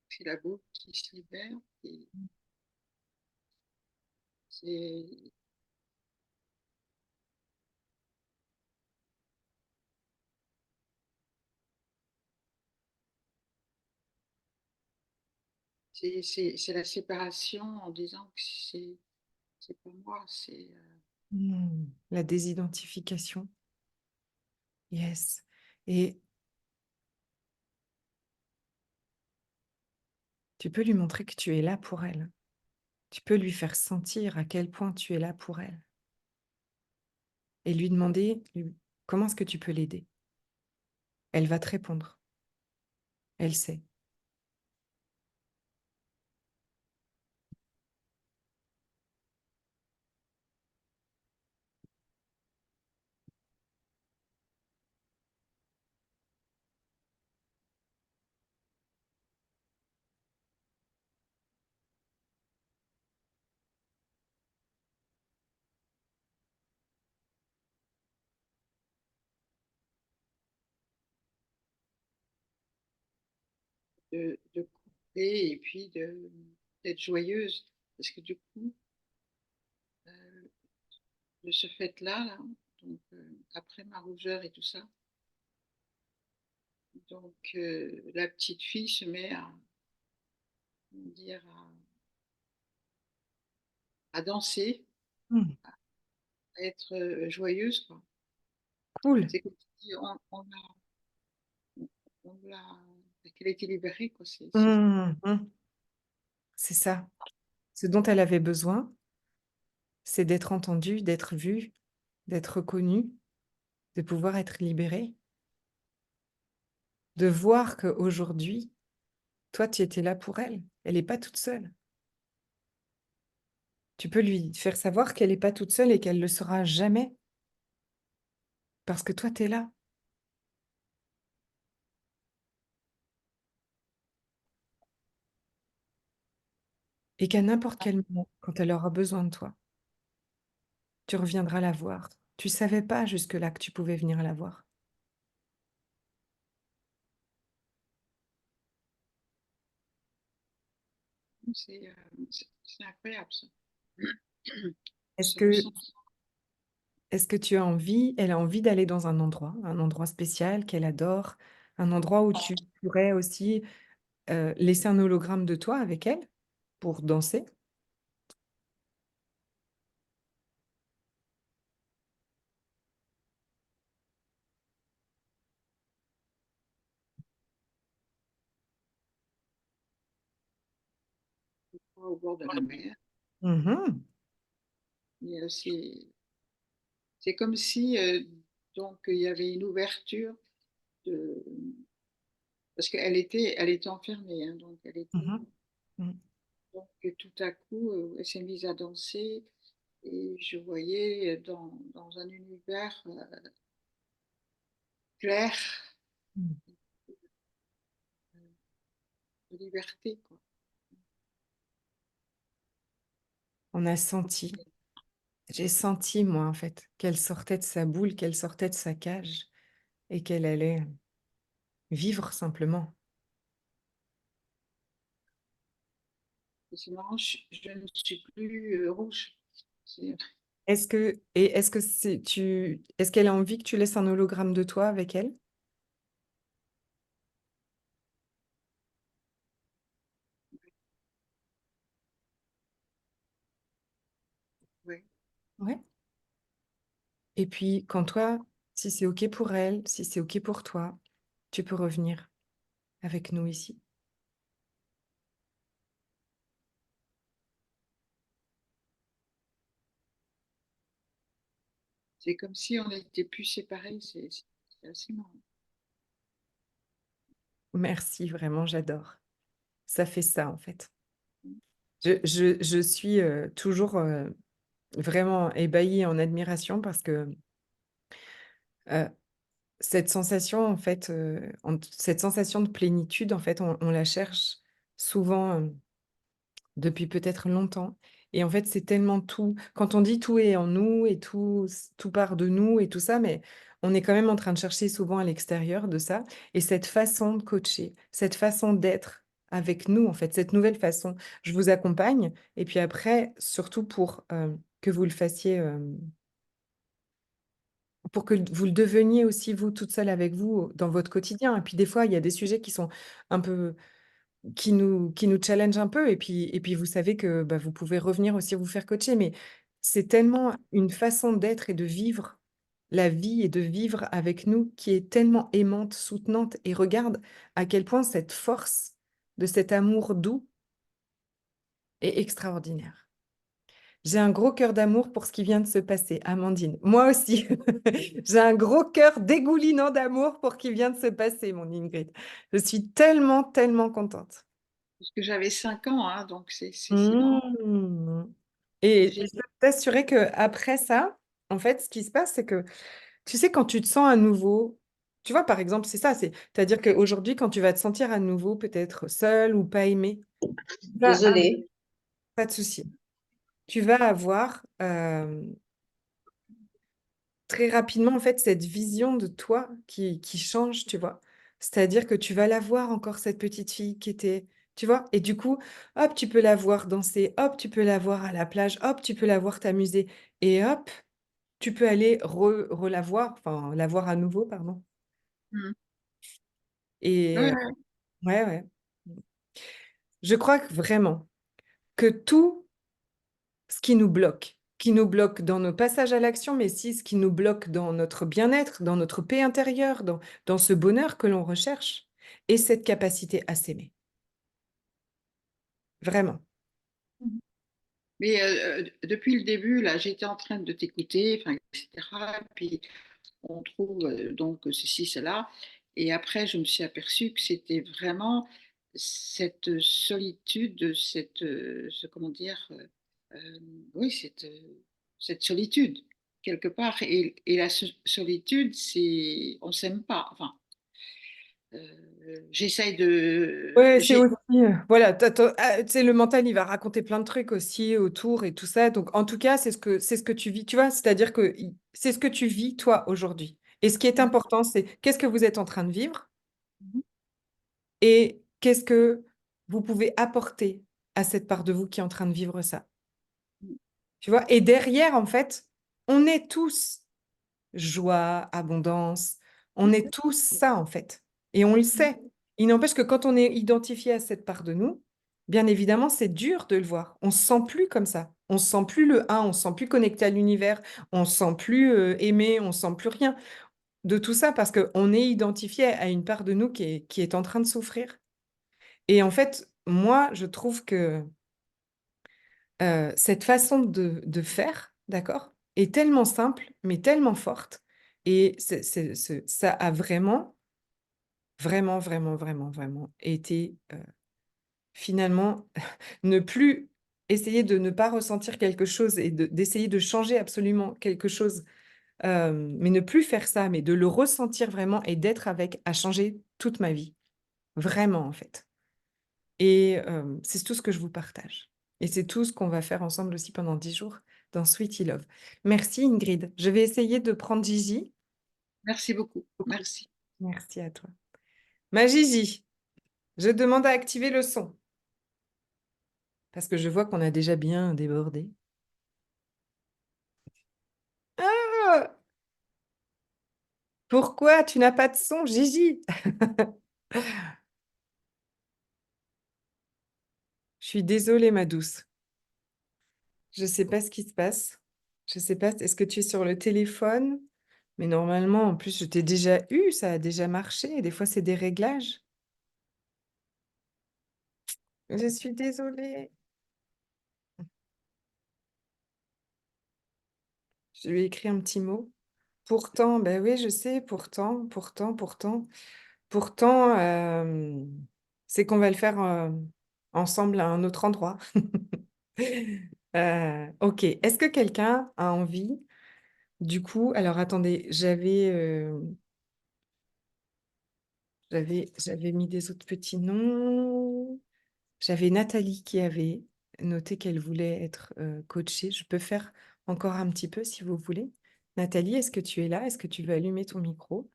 C'est la boue qui se libère. Et c'est c'est la séparation en disant que c'est pas moi, c'est La désidentification. Yes. Et tu peux lui montrer que tu es là pour elle. Tu peux lui faire sentir à quel point tu es là pour elle. Et lui demander comment est-ce que tu peux l'aider. Elle va te répondre. Elle sait. de couper et puis d'être joyeuse. Parce que du coup, de ce fait-là, là, donc, après ma rougeur et tout ça, donc la petite fille se met à, comment dire, à danser, Hmm, à être joyeuse, quoi. cool. C'est comme si on l'a, qu'elle a été libérée, quoi. Hmm, hmm. C'est ça. Ce dont elle avait besoin, c'est d'être entendue, d'être vue, d'être reconnue, de pouvoir être libérée, de voir qu'aujourd'hui, toi, tu étais là pour elle. Elle n'est pas toute seule. Tu peux lui faire savoir qu'elle n'est pas toute seule et qu'elle ne le sera jamais parce que toi, tu es là. Et qu'à n'importe quel moment, quand elle aura besoin de toi, tu reviendras la voir. Tu savais pas jusque-là que tu pouvais venir la voir. C'est incroyable, ça. Est-ce Je me que, sens. est-ce que tu as envie, elle a envie d'aller dans un endroit spécial qu'elle adore, un endroit où tu pourrais aussi laisser un hologramme de toi avec elle pour danser? Au bord de la mer. Mhm, Et, c'est comme si donc il y avait une ouverture de, parce elle était enfermée, hein, donc elle était mhm, mhm. donc tout à coup elle s'est mise à danser et je voyais dans un univers clair de liberté, quoi. On a senti, j'ai senti moi en fait, qu'elle sortait de sa boule, qu'elle sortait de sa cage et qu'elle allait vivre simplement. Et c'est marrant, je ne suis plus rouge. C'est- Est-ce qu'elle a envie que tu laisses un hologramme de toi avec elle? ouais. Ouais. Et puis, quand toi, si c'est OK pour elle, si c'est OK pour toi, tu peux revenir avec nous ici. C'est comme si on n'était plus séparés, c'est assez marrant. Merci, vraiment, j'adore. Ça fait ça, en fait. Je suis toujours vraiment ébahie en admiration parce que euh, cette sensation, en fait, cette sensation de plénitude, en fait, on la cherche souvent depuis peut-être longtemps. Et en fait, c'est tellement tout. Quand on dit tout est en nous et tout part de nous et tout ça, mais on est quand même en train de chercher souvent à l'extérieur de ça. Et cette façon de coacher, cette façon d'être avec nous, en fait, cette nouvelle façon, je vous accompagne. Et puis après, surtout pour que vous le fassiez, pour que vous le deveniez aussi vous toute seule avec vous dans votre quotidien. Et puis des fois, il y a des sujets qui sont un peu qui nous challenge un peu et puis vous savez que, bah, vous pouvez revenir aussi vous faire coacher, mais c'est tellement une façon d'être et de vivre la vie et de vivre avec nous qui est tellement aimante, soutenante et regarde à quel point cette force de cet amour doux est extraordinaire. J'ai un gros cœur d'amour pour ce qui vient de se passer, Amandine. Moi aussi. J'ai un gros cœur dégoulinant d'amour pour ce qui vient de se passer, mon Ingrid. Je suis tellement, tellement contente. Parce que j'avais 5 ans, hein, donc c'est marrant. Mmh. Et J'ai je peux t'assurer qu'après ça, en fait, ce qui se passe, c'est que, tu sais, quand tu te sens à nouveau, tu vois, par exemple, c'est ça, c'est-à-dire qu'aujourd'hui, quand tu vas te sentir à nouveau peut-être seul ou pas aimé, tu vas Désolée. pas de souci. Tu vas avoir très rapidement, en fait, cette vision de toi qui change, tu vois. C'est-à-dire que tu vas la voir encore, cette petite fille qui était, tu vois. Et du coup, hop, tu peux la voir danser, hop, tu peux la voir à la plage, hop, tu peux la voir t'amuser. Et hop, tu peux aller la voir, enfin, la voir à nouveau, pardon. Mmh. Ouais, Et ouais. ouais, ouais. Je crois que vraiment que tout ce qui nous bloque dans nos passages à l'action, mais aussi ce qui nous bloque dans notre bien-être, dans notre paix intérieure, dans ce bonheur que l'on recherche, et cette capacité à s'aimer. Vraiment. Mmh. Mais depuis le début, là, j'étais en train de t'écouter, enfin, etc. Puis on trouve donc ceci, cela. Et après, je me suis aperçue que c'était vraiment cette solitude, comment dire, oui, cette solitude, quelque part. Et la solitude, c'est, on s'aime pas. Enfin, j'essaye de, Ouais, c'est aussi, voilà, tu sais, le mental, il va raconter plein de trucs aussi autour et tout ça. Donc, en tout cas, c'est ce que tu vis, tu vois, c'est-à-dire que c'est ce que tu vis, toi, aujourd'hui. Et ce qui est important, c'est qu'est-ce que vous êtes en train de vivre et qu'est-ce que vous pouvez apporter à cette part de vous qui est en train de vivre ça. Tu vois? Et derrière, en fait, on est tous joie, abondance. On est tous ça, en fait. Et on le sait. Il n'empêche que quand on est identifié à cette part de nous, bien évidemment, c'est dur de le voir. On se sent plus comme ça. On se sent plus le un, on se sent plus connecté à l'univers, on se sent plus aimé, on se sent plus rien de tout ça parce qu'on est identifié à une part de nous qui est en train de souffrir. Et en fait, moi, je trouve que cette façon de faire, d'accord, est tellement simple, mais tellement forte. Et ça a vraiment, vraiment, vraiment, vraiment, vraiment été finalement ne plus essayer de ne pas ressentir quelque chose et d'essayer de changer absolument quelque chose, mais ne plus faire ça, mais de le ressentir vraiment et d'être avec, a changé toute ma vie. Vraiment, en fait. Et c'est tout ce que je vous partage. Et c'est tout ce qu'on va faire ensemble aussi pendant 10 jours dans Sweetie Love. Merci Ingrid. Je vais essayer de prendre Gigi. merci beaucoup. Coucou. Merci. Merci à toi. Ma Gigi, je demande à activer le son. Parce que je vois qu'on a déjà bien débordé. Ah! Pourquoi tu n'as pas de son, Gigi? Je suis désolée, ma douce. Je ne sais pas ce qui se passe. Je ne sais pas, est-ce que tu es sur le téléphone? Mais normalement, en plus, je t'ai déjà eu, ça a déjà marché. Des fois, c'est des réglages. Je suis désolée. Je lui ai écrit un petit mot. Pourtant, ben oui, je sais, pourtant, c'est qu'on va le faire ensemble à un autre endroit. Ok. Est-ce que quelqu'un a envie? Du coup, alors attendez, j'avais mis des autres petits noms. J'avais Nathalie qui avait noté qu'elle voulait être coachée. Je peux faire encore un petit peu si vous voulez. Nathalie, est-ce que tu es là? Est-ce que tu veux allumer ton micro?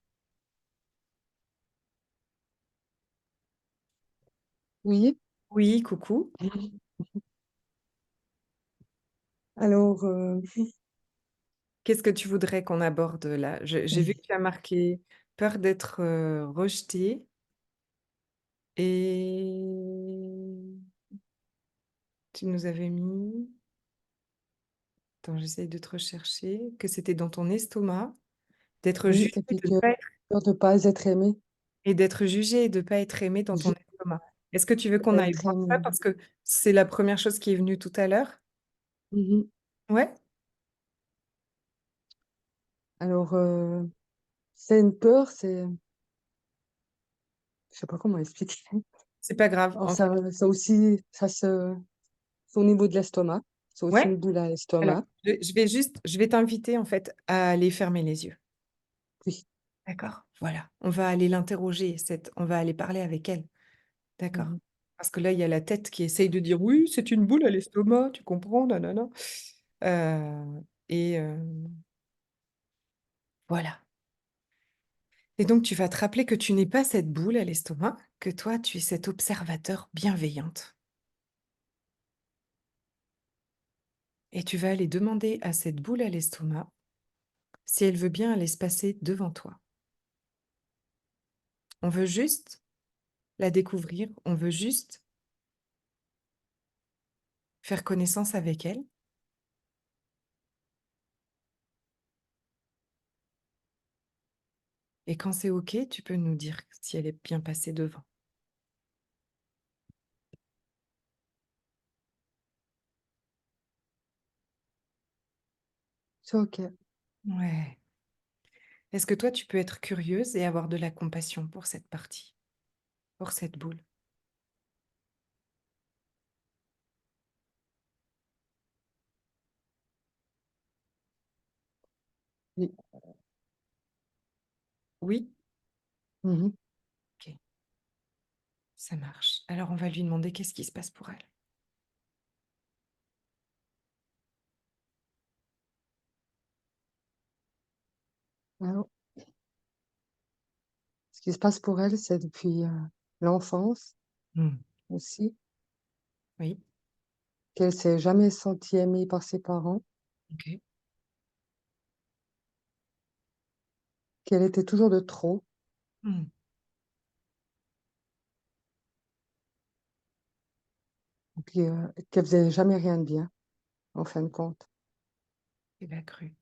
Oui. Oui, coucou. Alors, Qu'est-ce que tu voudrais qu'on aborde là? J'ai vu que tu as marqué peur d'être rejetée et tu nous avais mis, attends, j'essaye de te rechercher, que c'était dans ton estomac, d'être oui, jugé et puis de que pas être, peur de ne pas être aimé, et d'être jugé et de pas être aimé dans ton je estomac. Est-ce que tu veux qu'on veux aille être voir ça aimé. parce que c'est la première chose qui est venue tout à l'heure? Mhm. Ouais? Alors, c'est une peur, je sais pas comment expliquer. C'est pas grave, Alors en fait. ça aussi, c'est au niveau de l'estomac. C'est aussi Ouais? une boule à Alors, l'estomac. je vais t'inviter, en fait, à aller fermer les yeux. Oui. D'accord? Voilà. On va aller l'interroger, on va aller parler avec elle. Mmh D'accord? mh. Parce que là, il y a la tête qui essaye de dire: «Oui, c'est une boule à l'estomac, tu comprends? Nanana». Et voilà. Et donc tu vas te rappeler que tu n'es pas cette boule à l'estomac, que toi, tu es cet observateur bienveillante. Et tu vas aller demander à cette boule à l'estomac si elle veut bien aller se passer devant toi. On veut juste la découvrir, on veut juste faire connaissance avec elle. Et quand c'est OK, tu peux nous dire si elle est bien passée devant. C'est OK. Ouais. Est-ce que toi, tu peux être curieuse et avoir de la compassion pour cette partie, pour cette boule? Oui. Oui? Mmh mh. OK, ça marche. Alors on va lui demander qu'est-ce qui se passe pour elle. Alors, ce qui se passe pour elle, c'est depuis, l'enfance Mmh. aussi, Oui, qu'elle s'est jamais sentie aimée par ses parents, OK. qu'elle était toujours de trop Mmh. et puis, qu'elle faisait jamais rien de bien, en fin de compte. Elle a cru.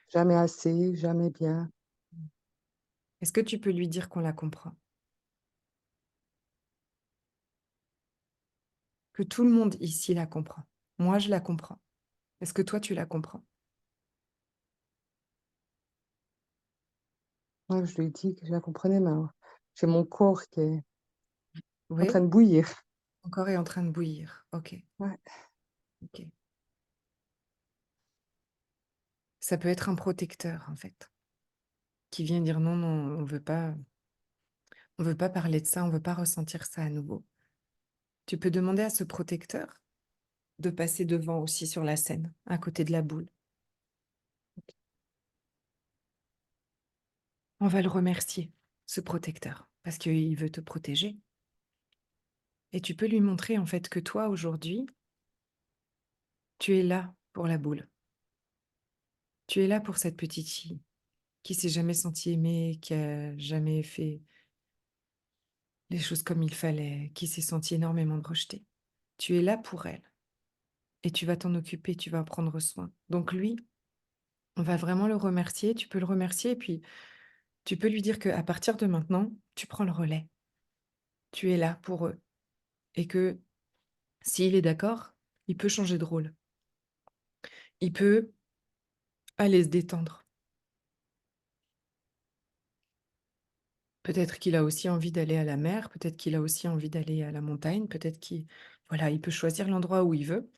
Jamais assez, jamais bien. Mmh. Est-ce que tu peux lui dire qu'on la comprend? Que tout le monde ici la comprend. Moi, je la comprends. Est-ce que toi, tu la comprends? Moi, je lui ai dit que je la comprenais, mais alors, j'ai mon corps qui est en Oui? train de bouillir. Ton corps est en train de bouillir. OK, Ouais. OK. Ça peut être un protecteur, en fait, qui vient dire: «Non, non, on veut pas parler de ça, on veut pas ressentir ça à nouveau». Tu peux demander à ce protecteur de passer devant aussi sur la scène, à côté de la boule. On va le remercier, ce protecteur, parce qu'il veut te protéger. Et tu peux lui montrer, en fait, que toi, aujourd'hui, tu es là pour la boule. Tu es là pour cette petite fille qui s'est jamais sentie aimée, qui a jamais fait les choses comme il fallait, qui s'est sentie énormément rejetée. Tu es là pour elle et tu vas t'en occuper, tu vas en prendre soin. Donc lui, on va vraiment le remercier, tu peux le remercier et puis tu peux lui dire qu'à partir de maintenant, tu prends le relais. Tu es là pour eux et que s'il est d'accord, il peut changer de rôle. Il peut aller se détendre. Peut-être qu'il a aussi envie d'aller à la mer, peut-être qu'il a aussi envie d'aller à la montagne, peut-être qu'il voilà, il peut choisir l'endroit où il veut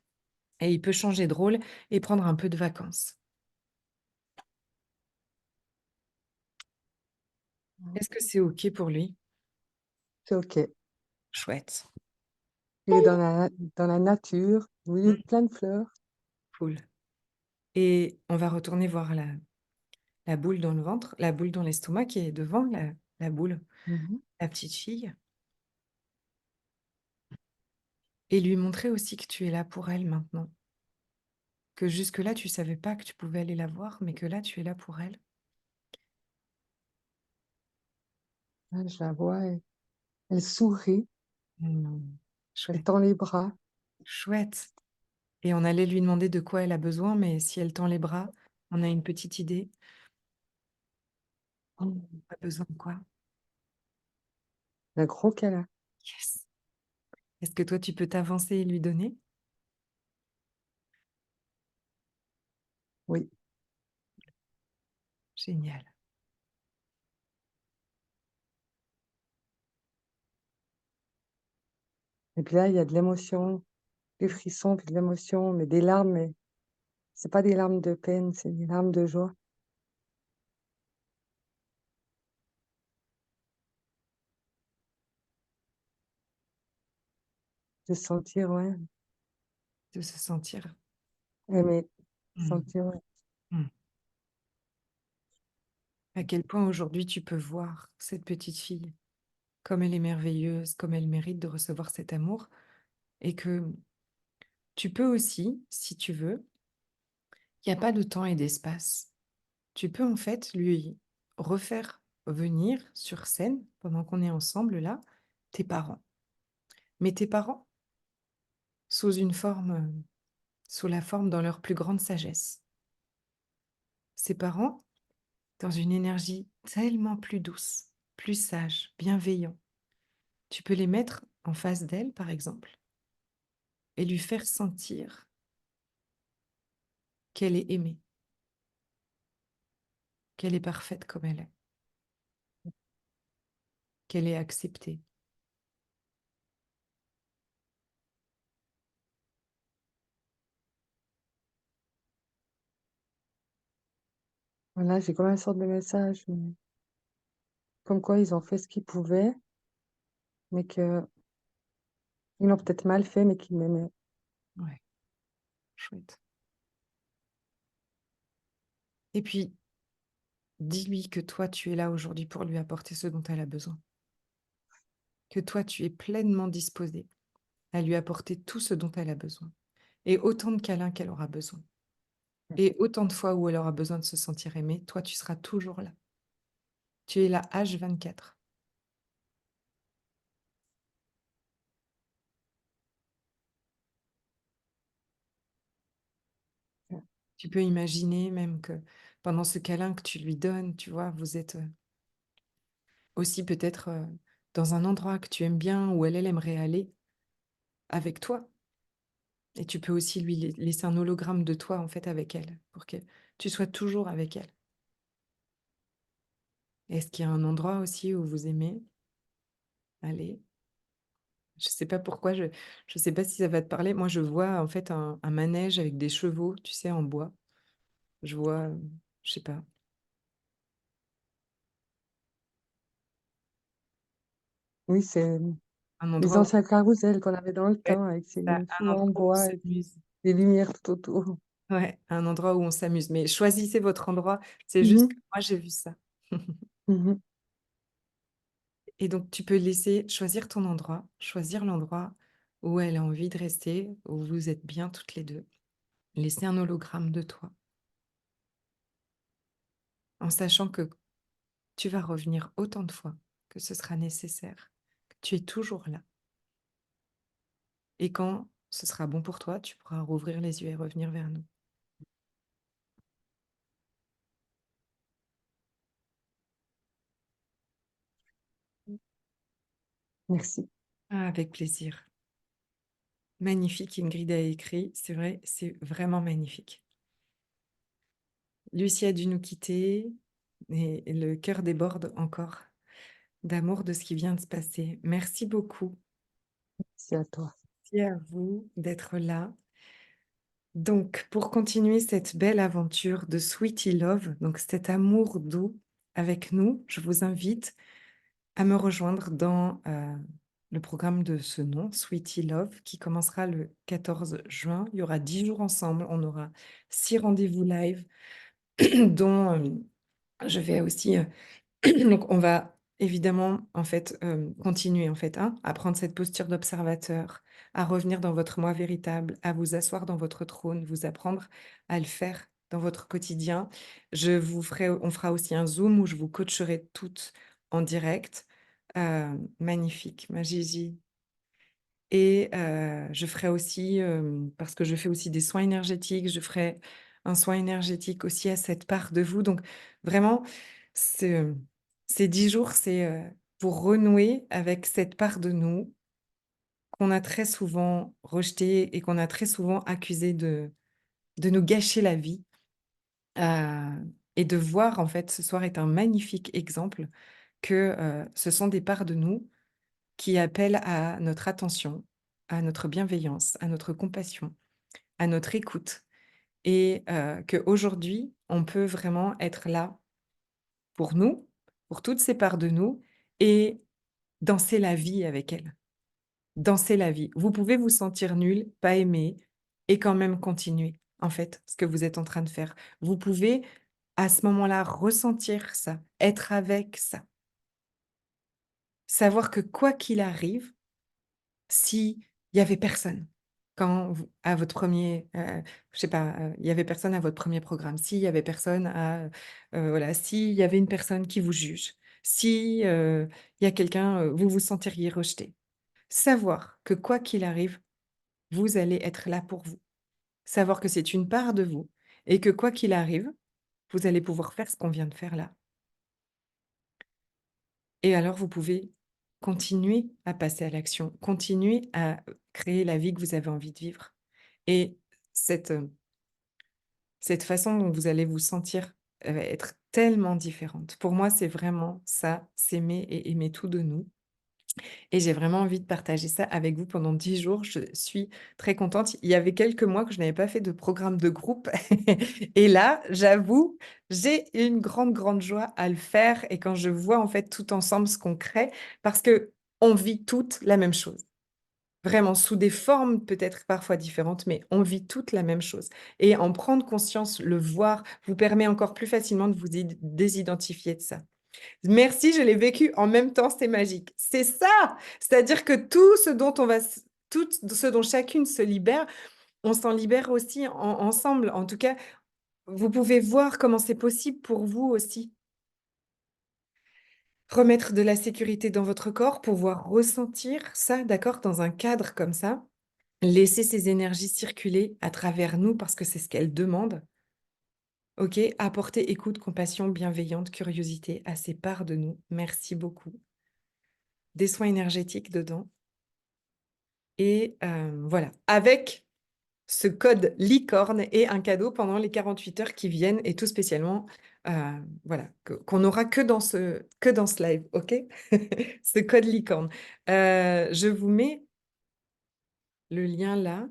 et il peut changer de rôle et prendre un peu de vacances. Mmh. Est-ce que c'est OK pour lui? C'est OK. Chouette. Il est dans la nature, au milieu Mmh, de plein de fleurs. cool et on va retourner voir la boule dans le ventre, la boule dans l'estomac qui est devant la boule, Mmh mh. la petite fille et lui montrer aussi que tu es là pour elle maintenant. Que jusque-là, tu savais pas que tu pouvais aller la voir, mais que là, tu es là pour elle. Ouais, je la vois, elle sourit, Mmh. elle Chouette, tend les bras. chouette et on allait lui demander de quoi elle a besoin, mais si elle tend les bras, on a une petite idée. Mmh. Elle a besoin de quoi? Un gros câlin. Yes! Est-ce que toi, tu peux t'avancer et lui donner? Oui. Génial. Et puis là, il y a de l'émotion, des frissons, puis de l'émotion, mais des larmes, mais c'est pas des larmes de peine, c'est des larmes de joie. De se sentir, ouais, De se sentir. aimé, Mmh. sentir, ouais. Mmh. À quel point aujourd'hui tu peux voir cette petite fille, comme elle est merveilleuse, comme elle mérite de recevoir cet amour et que tu peux aussi, si tu veux, il y a pas de temps et d'espace. Tu peux en fait lui refaire venir sur scène, pendant qu'on est ensemble là, tes parents. Mais tes parents sous une forme, sous la forme dans leur plus grande sagesse. Ses parents dans une énergie tellement plus douce, plus sage, bienveillant. Tu peux les mettre en face d'elle, par exemple, et lui faire sentir qu'elle est aimée, qu'elle est parfaite comme elle est, qu'elle est acceptée. Voilà, j'ai comme une sorte de message, mais comme quoi ils ont fait ce qu'ils pouvaient, mais qu'ils l'ont peut-être mal fait, mais qu'ils m'aimaient. Ouais, chouette. Et puis, dis-lui que toi, tu es là aujourd'hui pour lui apporter ce dont elle a besoin. Que toi, tu es pleinement disposé à lui apporter tout ce dont elle a besoin. Et autant de câlins qu'elle aura besoin. Et autant de fois où elle aura besoin de se sentir aimée, toi, tu seras toujours là. Tu es là H24. Tu peux imaginer même que pendant ce câlin que tu lui donnes, tu vois, vous êtes aussi peut-être dans un endroit que tu aimes bien, où elle aimerait aller avec toi. Et tu peux aussi lui laisser un hologramme de toi, en fait, avec elle, pour que tu sois toujours avec elle. Est-ce qu'il y a un endroit aussi où vous aimez aller? Je sais pas pourquoi, je sais pas si ça va te parler. Moi, je vois en fait un manège avec des chevaux, tu sais, en bois. Je vois, je sais pas, Oui, c'est un les endroit où anciens carrousels qu'on avait dans le ouais, temps avec c'est ces ça, un chevaux en endroit où on bois et puis s'amuse. des lumières tout autour. Ouais, un endroit où on s'amuse. Mais choisissez votre endroit. C'est juste que Mhm, moi, j'ai vu ça. mhm. Et donc, tu peux laisser choisir ton endroit, choisir l'endroit où elle a envie de rester, où vous êtes bien toutes les deux. Laisser un hologramme de toi, en sachant que tu vas revenir autant de fois que ce sera nécessaire, que tu es toujours là. Et quand ce sera bon pour toi, tu pourras rouvrir les yeux et revenir vers nous. Merci. Ah, avec plaisir. Magnifique, Ingrid a écrit. C'est vrai, c'est vraiment magnifique. Lucie a dû nous quitter et le cœur déborde encore d'amour de ce qui vient de se passer. Merci beaucoup. C'est à toi. Merci à vous d'être là. Donc, pour continuer cette belle aventure de Sweetie Love, donc cet amour doux avec nous, je vous invite à me rejoindre dans le programme de ce nom, Sweetie Love, qui commencera le 14 juin. Il y aura 10 jours ensemble. On aura 6 rendez-vous live, dont je vais aussi donc on va évidemment, en fait, continuer, en fait, hein, à prendre cette posture d'observateur, à revenir dans votre moi véritable, à vous asseoir dans votre trône, vous apprendre à le faire dans votre quotidien. On fera aussi un Zoom où je vous coacherai toutes en direct. Magnifique, ma Gigi. Et je ferai aussi, parce que je fais aussi des soins énergétiques, je ferai un soin énergétique aussi à cette part de vous. Donc vraiment, ce ces 10 jours, c'est, pour renouer avec cette part de nous qu'on a très souvent rejetée et qu'on a très souvent accusée de nous gâcher la vie. Et de voir, en fait, ce soir est un magnifique exemple que ce sont des parts de nous qui appellent à notre attention, à notre bienveillance, à notre compassion, à notre écoute. Et qu'aujourd'hui, on peut vraiment être là pour nous, pour toutes ces parts de nous, et danser la vie avec elles. Danser la vie. Vous pouvez vous sentir nul, pas aimé, et quand même continuer, en fait, ce que vous êtes en train de faire. Vous pouvez, à ce moment-là, ressentir ça, être avec ça. Savoir que quoi qu'il arrive, s'il y avait personne, quand à votre premier, je sais pas, il y avait personne à votre premier programme, s'il y avait personne à, voilà, s'il y avait une personne qui vous juge, si, il y a quelqu'un, vous vous sentiriez rejeté. Savoir que quoi qu'il arrive, vous allez être là pour vous. Savoir que c'est une part de vous et que quoi qu'il arrive, vous allez pouvoir faire ce qu'on vient de faire là. Et alors vous pouvez continuer à passer à l'action, continuer à créer la vie que vous avez envie de vivre. Et cette façon dont vous allez vous sentir, va être tellement différente. Pour moi, c'est vraiment ça, s'aimer et aimer tout de nous. Et j'ai vraiment envie de partager ça avec vous pendant 10 jours. Je suis très contente. Il y avait quelques mois que je n'avais pas fait de programme de groupe et là, j'avoue, j'ai une grande, grande joie à le faire et quand je vois, en fait, tout ensemble ce qu'on crée parce qu'on vit toutes la même chose. Vraiment, sous des formes peut-être parfois différentes, mais on vit toutes la même chose et en prendre conscience, le voir, vous permet encore plus facilement de vous désidentifier de ça. Merci, je l'ai vécu en même temps, c'est magique. C'est ça! C'est-à-dire que tout ce dont tout ce dont chacune se libère, on s'en libère aussi ensemble. En tout cas, vous pouvez voir comment c'est possible pour vous aussi. Remettre de la sécurité dans votre corps, pouvoir ressentir ça, d'accord, dans un cadre comme ça. Laisser ces énergies circuler à travers nous parce que c'est ce qu'elles demandent. OK? Apporter écoute, compassion, bienveillante, curiosité à ces parts de nous. Merci beaucoup. Des soins énergétiques dedans. Et voilà, avec ce code licorne et un cadeau pendant les 48 heures qui viennent et tout spécialement, voilà, qu'on n'aura que dans ce live, OK? Ce code licorne. Je vous mets le lien là,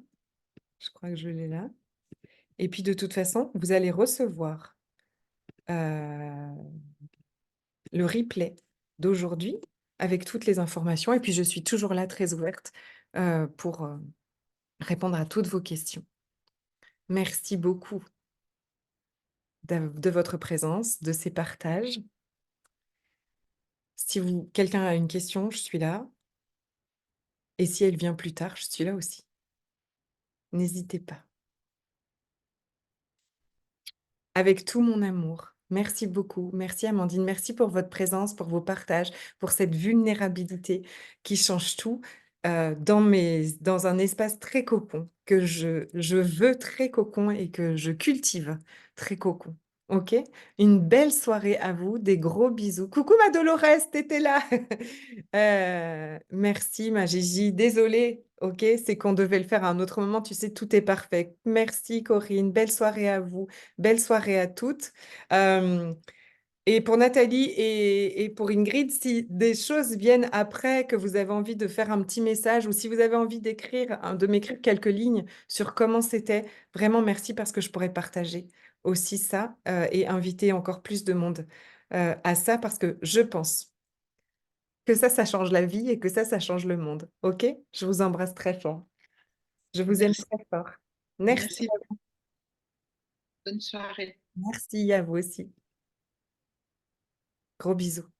je crois que je l'ai là. Et puis de toute façon, vous allez recevoir le replay d'aujourd'hui avec toutes les informations. Et puis je suis toujours là, très ouverte, pour répondre à toutes vos questions. Merci beaucoup de votre présence, de ces partages. Si quelqu'un a une question, je suis là. Et si elle vient plus tard, je suis là aussi. N'hésitez pas. Avec tout mon amour. Merci beaucoup. Merci Amandine. Merci pour votre présence, pour vos partages, pour cette vulnérabilité qui change tout dans un espace très cocon, que je veux très cocon et que je cultive très cocon. OK? Une belle soirée à vous, des gros bisous. Coucou ma Dolores, t'étais là. Merci ma Gigi. Désolée, OK? C'est qu'on devait le faire à un autre moment. Tu sais, tout est parfait. Merci Corinne. Belle soirée à vous. Belle soirée à toutes. Et pour Nathalie et pour Ingrid, si des choses viennent après, que vous avez envie de faire un petit message ou si vous avez envie de m'écrire quelques lignes sur comment c'était, vraiment merci parce que je pourrais partager aussi ça et inviter encore plus de monde à ça parce que je pense que ça change la vie et que ça change le monde. OK? Je vous embrasse très fort. Je vous aime Merci. très fort. Merci. Merci. Bonne soirée. Merci à vous aussi. Gros bisous.